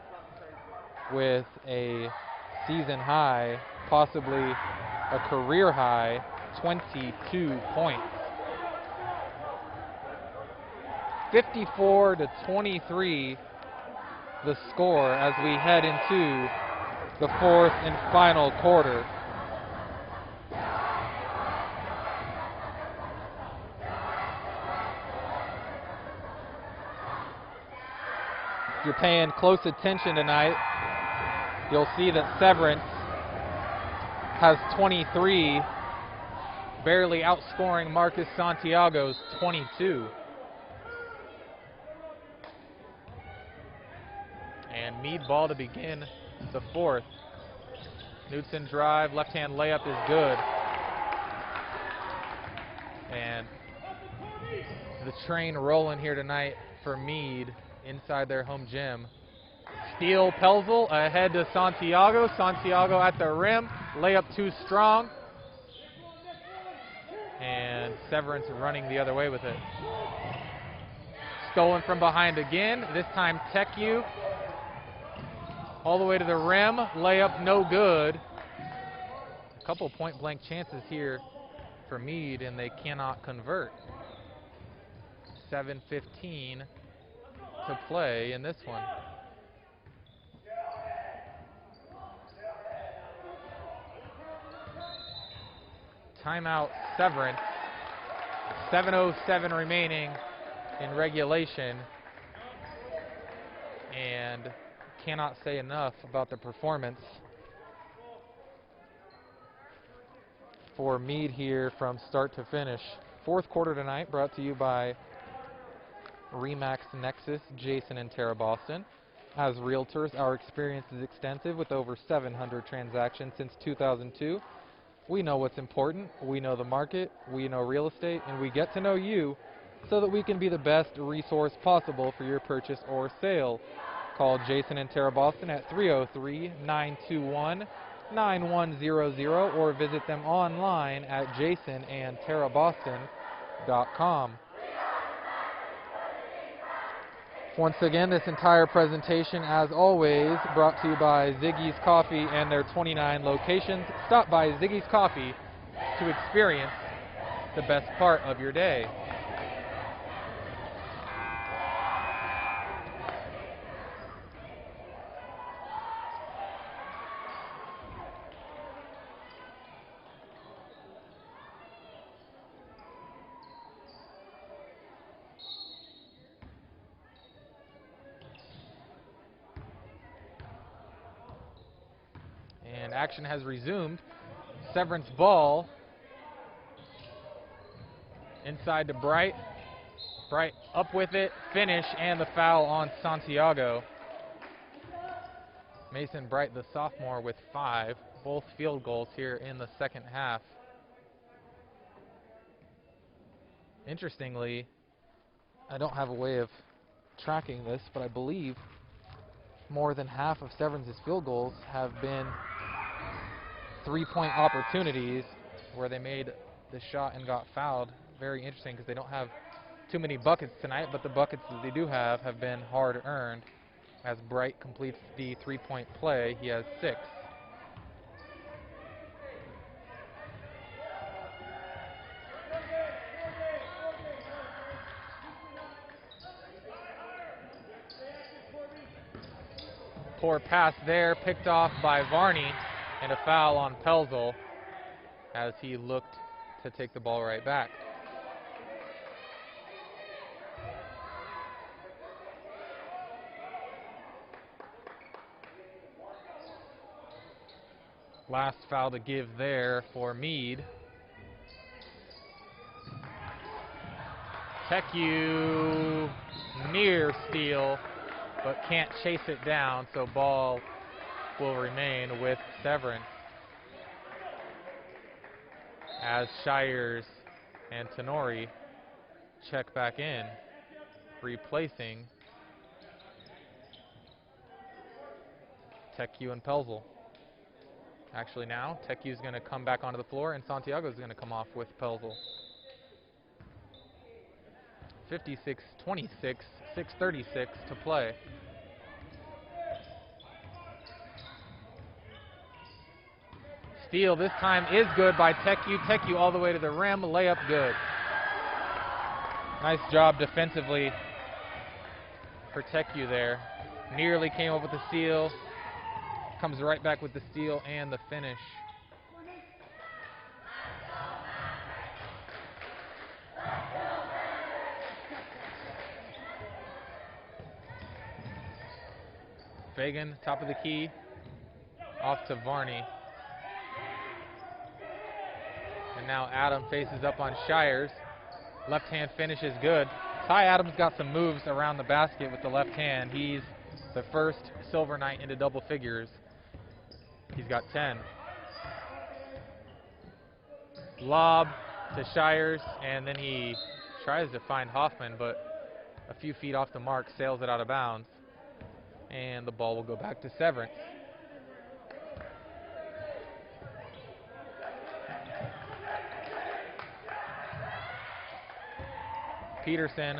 with a season high, possibly a career high, 22 points. 54-23 the score as we head into the 4th and final quarter. If you're paying close attention tonight, you'll see that Severance has 23, barely outscoring Marcus Santiago's 22. And Mead ball to begin the fourth. Knudsen drive, left-hand layup is good. And the train rolling here tonight for Mead inside their home gym. Steal, Pelzel ahead to Santiago. Santiago at the rim. Layup too strong. And Severance running the other way with it. Stolen from behind again. This time Teku all the way to the rim. Layup no good. A couple point blank chances here for Mead, and they cannot convert. 7:15 to play in this one. Timeout Severance. 7:07 remaining in regulation. And cannot say enough about the performance for Mead here from start to finish. Fourth quarter tonight brought to you by Remax Nexus, Jason and Tara Boston. As realtors, our experience is extensive with over 700 transactions since 2002. We know what's important, we know the market, we know real estate, and we get to know you so that we can be the best resource possible for your purchase or sale. Call Jason and Tara Boston at 303-921-9100 or visit them online at jasonandtaraboston.com. Once again, this entire presentation, as always, brought to you by Ziggy's Coffee and their 29 locations. Stop by Ziggy's Coffee to experience the best part of your day. And action has resumed. Severance ball inside to Bright. Bright up with it, finish, and the foul on Santiago. Mason Bright, the sophomore, with 5, both field goals here in the second half. Interestingly, I don't have a way of tracking this, but I believe more than half of Severance's field goals have been three-point opportunities where they made the shot and got fouled. Very interesting because they don't have too many buckets tonight, but the buckets that they do have been hard-earned. As Bright completes the three-point play, he has 6. Poor pass there, picked off by Varney, and a foul on Pelzel as he looked to take the ball right back. Last foul to give there for Mead. Teku near steal, but can't chase it down, so ball will remain with Severance. As Shires and Tenori check back in, replacing Teku and Pelzel. Actually now, Teku's going to come back onto the floor, and Santiago's going to come off with Pelzel. 56-26, 6:36 to play. Steal this time is good by Teku. Teku all the way to the rim, layup good. Nice job defensively for Teku there. Nearly came up with the steal. Comes right back with the steal and the finish. Fagan, top of the key, off to Varney. And now Adam faces up on Shires. Left hand finish is good. Ty Adams got some moves around the basket with the left hand. He's The first Silver Knight into double figures. He's got 10. Lob to Shires, and then he tries to find Hoffman, but a few feet off the mark, sails it out of bounds. And the ball will go back to Severance. Peterson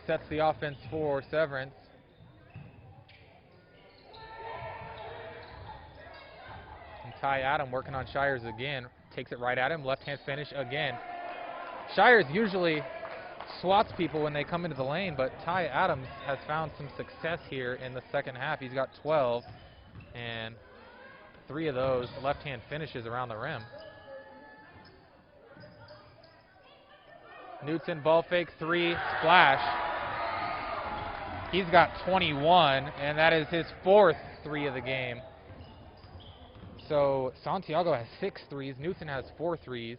sets the offense for Severance. And Ty Adam working on Shires again. Takes it right at him. Left-hand finish again. Shires usually swats people when they come into the lane, but Ty Adams has found some success here in the second half. He's got 12, and 3 of those left-hand finishes around the rim. Knudsen, ball fake, 3, splash. He's got 21, and that is his 4th 3 of the game. So Santiago has 6 threes, Knudsen has 4 threes,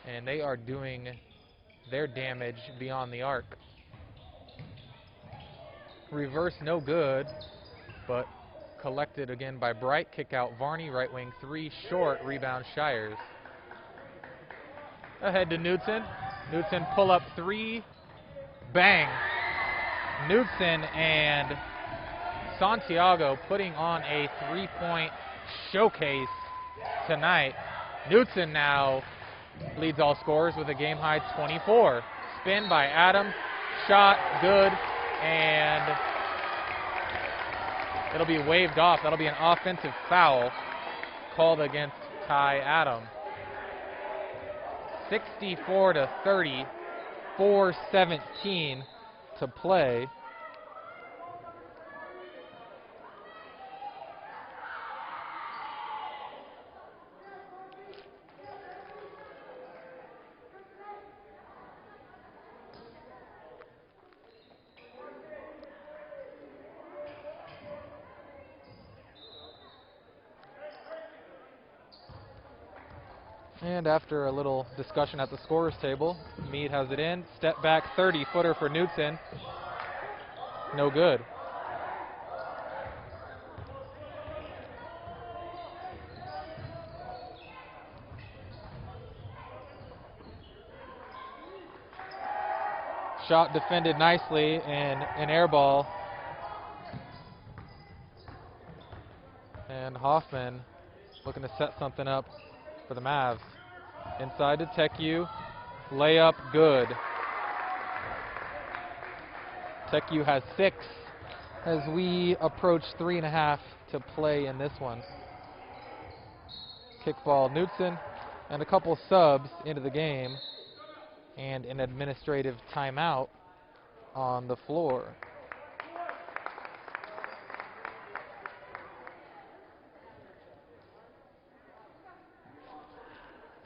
and they are doing their damage beyond the arc. Reverse no good, but collected again by Bright. Kick out Varney, right wing 3, short, rebound Shires. Ahead to Knudsen. Knudsen pull up 3, bang. Knudsen and Santiago putting on a 3-point showcase tonight. Knudsen now leads all scorers with a game-high 24. Spin by Adam, shot, good, and it'll be waved off. That'll be an offensive foul called against Ty Adam. 64-30, 4:17 to play. And after a little discussion at the scorer's table, Mead has it in. Step back 30-footer for Knudsen. No good. Shot defended nicely, and an air ball. And Hoffman looking to set something up for the Mavs. Inside to Teku, layup good. Teku has 6 as we approach 3.5 to play in this one. Kickball Knudsen, and a couple subs into the game, and an administrative timeout on the floor.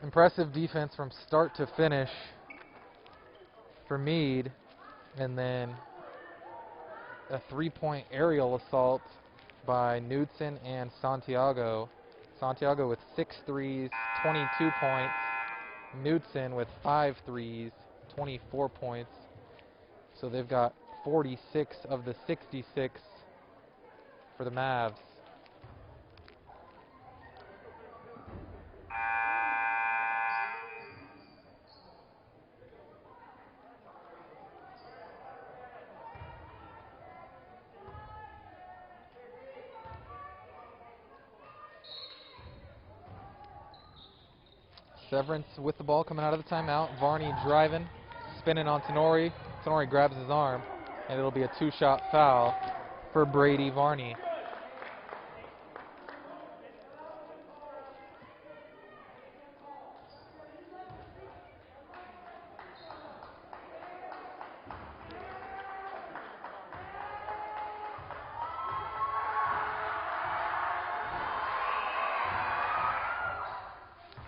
Impressive defense from start to finish for Mead, and then a 3-point aerial assault by Knudsen and Santiago. Santiago with 6 threes, 22 points. Knudsen with 5 threes, 24 points. So they've got 46 of the 66 for the Mavs. Severance with the ball coming out of the timeout. Varney driving, spinning on Tenori. Tenori grabs his arm, and it'll be a 2-shot foul for Brady Varney.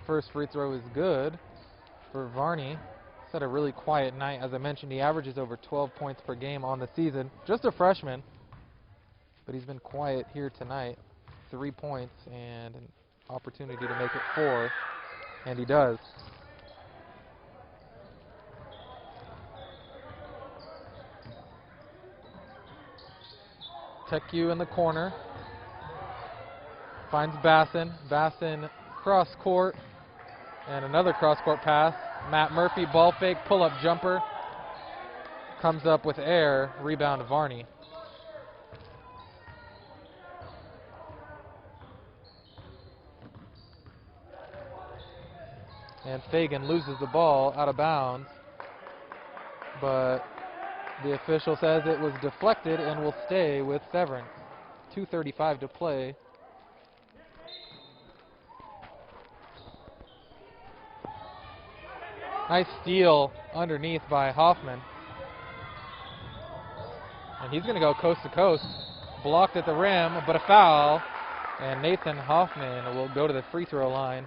First free throw is good for Varney. He's had a really quiet night. As I mentioned, he averages over 12 points per game on the season. Just a freshman, but he's been quiet here tonight. 3 points and an opportunity to make it 4, and he does. Tech U in the corner. Finds Bassin. Bassin cross court. And another cross court pass. Matt Murphy, ball fake, pull-up jumper. Comes up with air. Rebound to Varney. And Fagan loses the ball out of bounds. But the official says it was deflected and will stay with Severance. 2:35 to play. Nice steal underneath by Hoffman. And he's going to go coast to coast. Blocked at the rim, but a foul. And Nathan Hoffman will go to the free throw line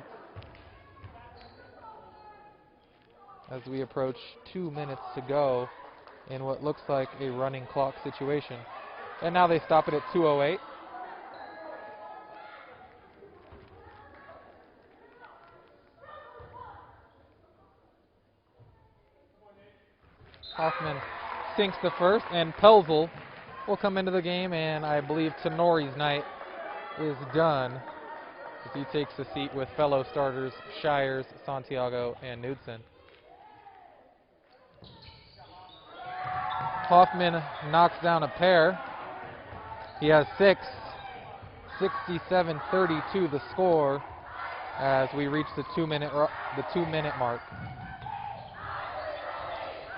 as we approach 2 minutes to go in what looks like a running clock situation. And now they stop it at 2:08. Hoffman sinks the first, and Pelzel will come into the game, and I believe Tenori's night is done as he takes a seat with fellow starters Shires, Santiago, and Knudsen. Hoffman knocks down a pair. He has 6. 67-32 the score as we reach the 2-minute mark.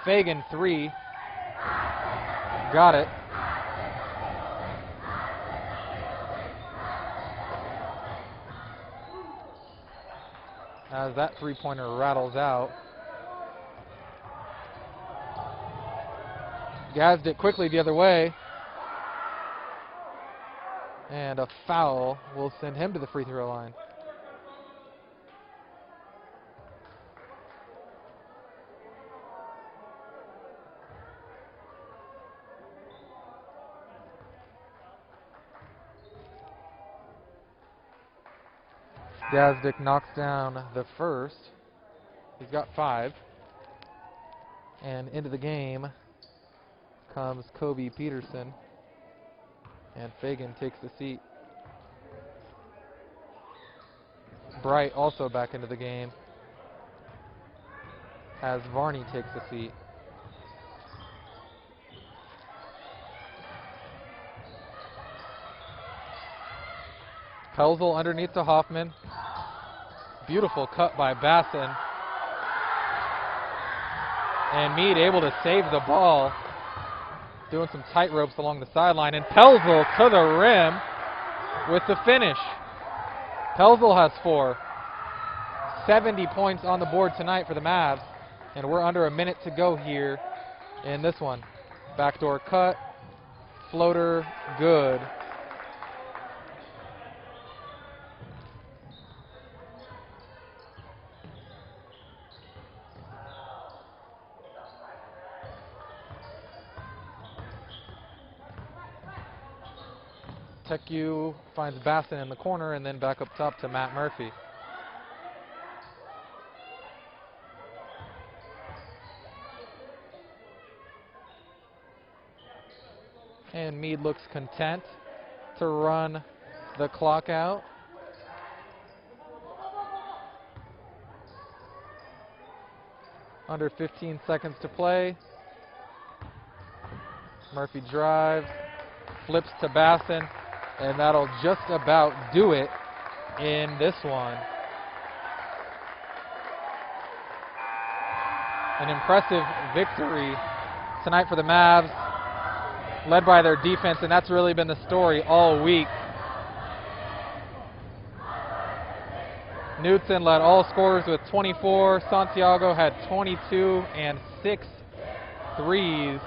Fagan 3. Got it. As that three-pointer rattles out. Gazzed it quickly the other way. And a foul will send him to the free throw line. Gazdic knocks down the first. He's got 5. And into the game comes Kobe Peterson. And Fagan takes the seat. Bright also back into the game as Varney takes the seat. Pelzel underneath to Hoffman. Beautiful cut by Bassin. And Mead able to save the ball. Doing some tight ropes along the sideline. And Pelzel to the rim with the finish. Pelzel has 4. 70 points on the board tonight for the Mavs. And we're under a minute to go here in this one. Backdoor cut. Floater, good. Tech U finds Bassin in the corner and then back up top to Matt Murphy. And Mead looks content to run the clock out. Under 15 seconds to play. Murphy drives, flips to Bassin. And that'll just about do it in this one. An impressive victory tonight for the Mavs, led by their defense, and that's really been the story all week. Knudsen led all scorers with 24. Santiago had 22 and 6 threes.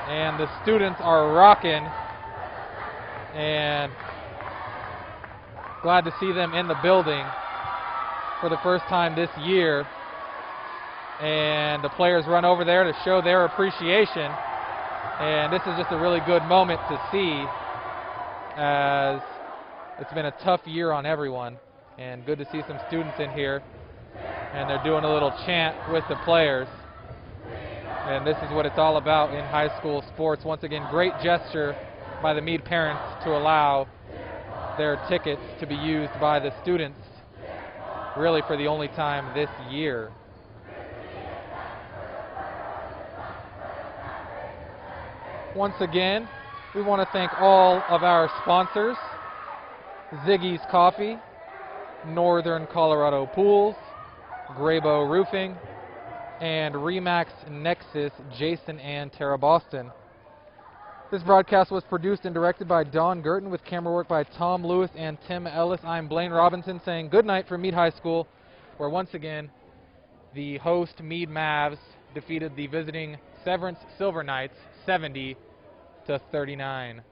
And the students are rocking, and glad to see them in the building for the first time this year. And the players run over there to show their appreciation, and this is just a really good moment to see, as it's been a tough year on everyone, and good to see some students in here, and they're doing a little chant with the players. And this is what it's all about in high school sports. Once again, great gesture by the Mead parents to allow their tickets to be used by the students, really for the only time this year. Once again, we want to thank all of our sponsors: Ziggy's Coffee, Northern Colorado Pools, Graybow Roofing, and Remax Nexus, Jason and Tara Boston. This broadcast was produced and directed by Don Gurton with camera work by Tom Lewis and Tim Ellis. I'm Blaine Robinson saying good night from Mead High School, where once again the host Mead Mavs defeated the visiting Severance Silver Knights 70-39.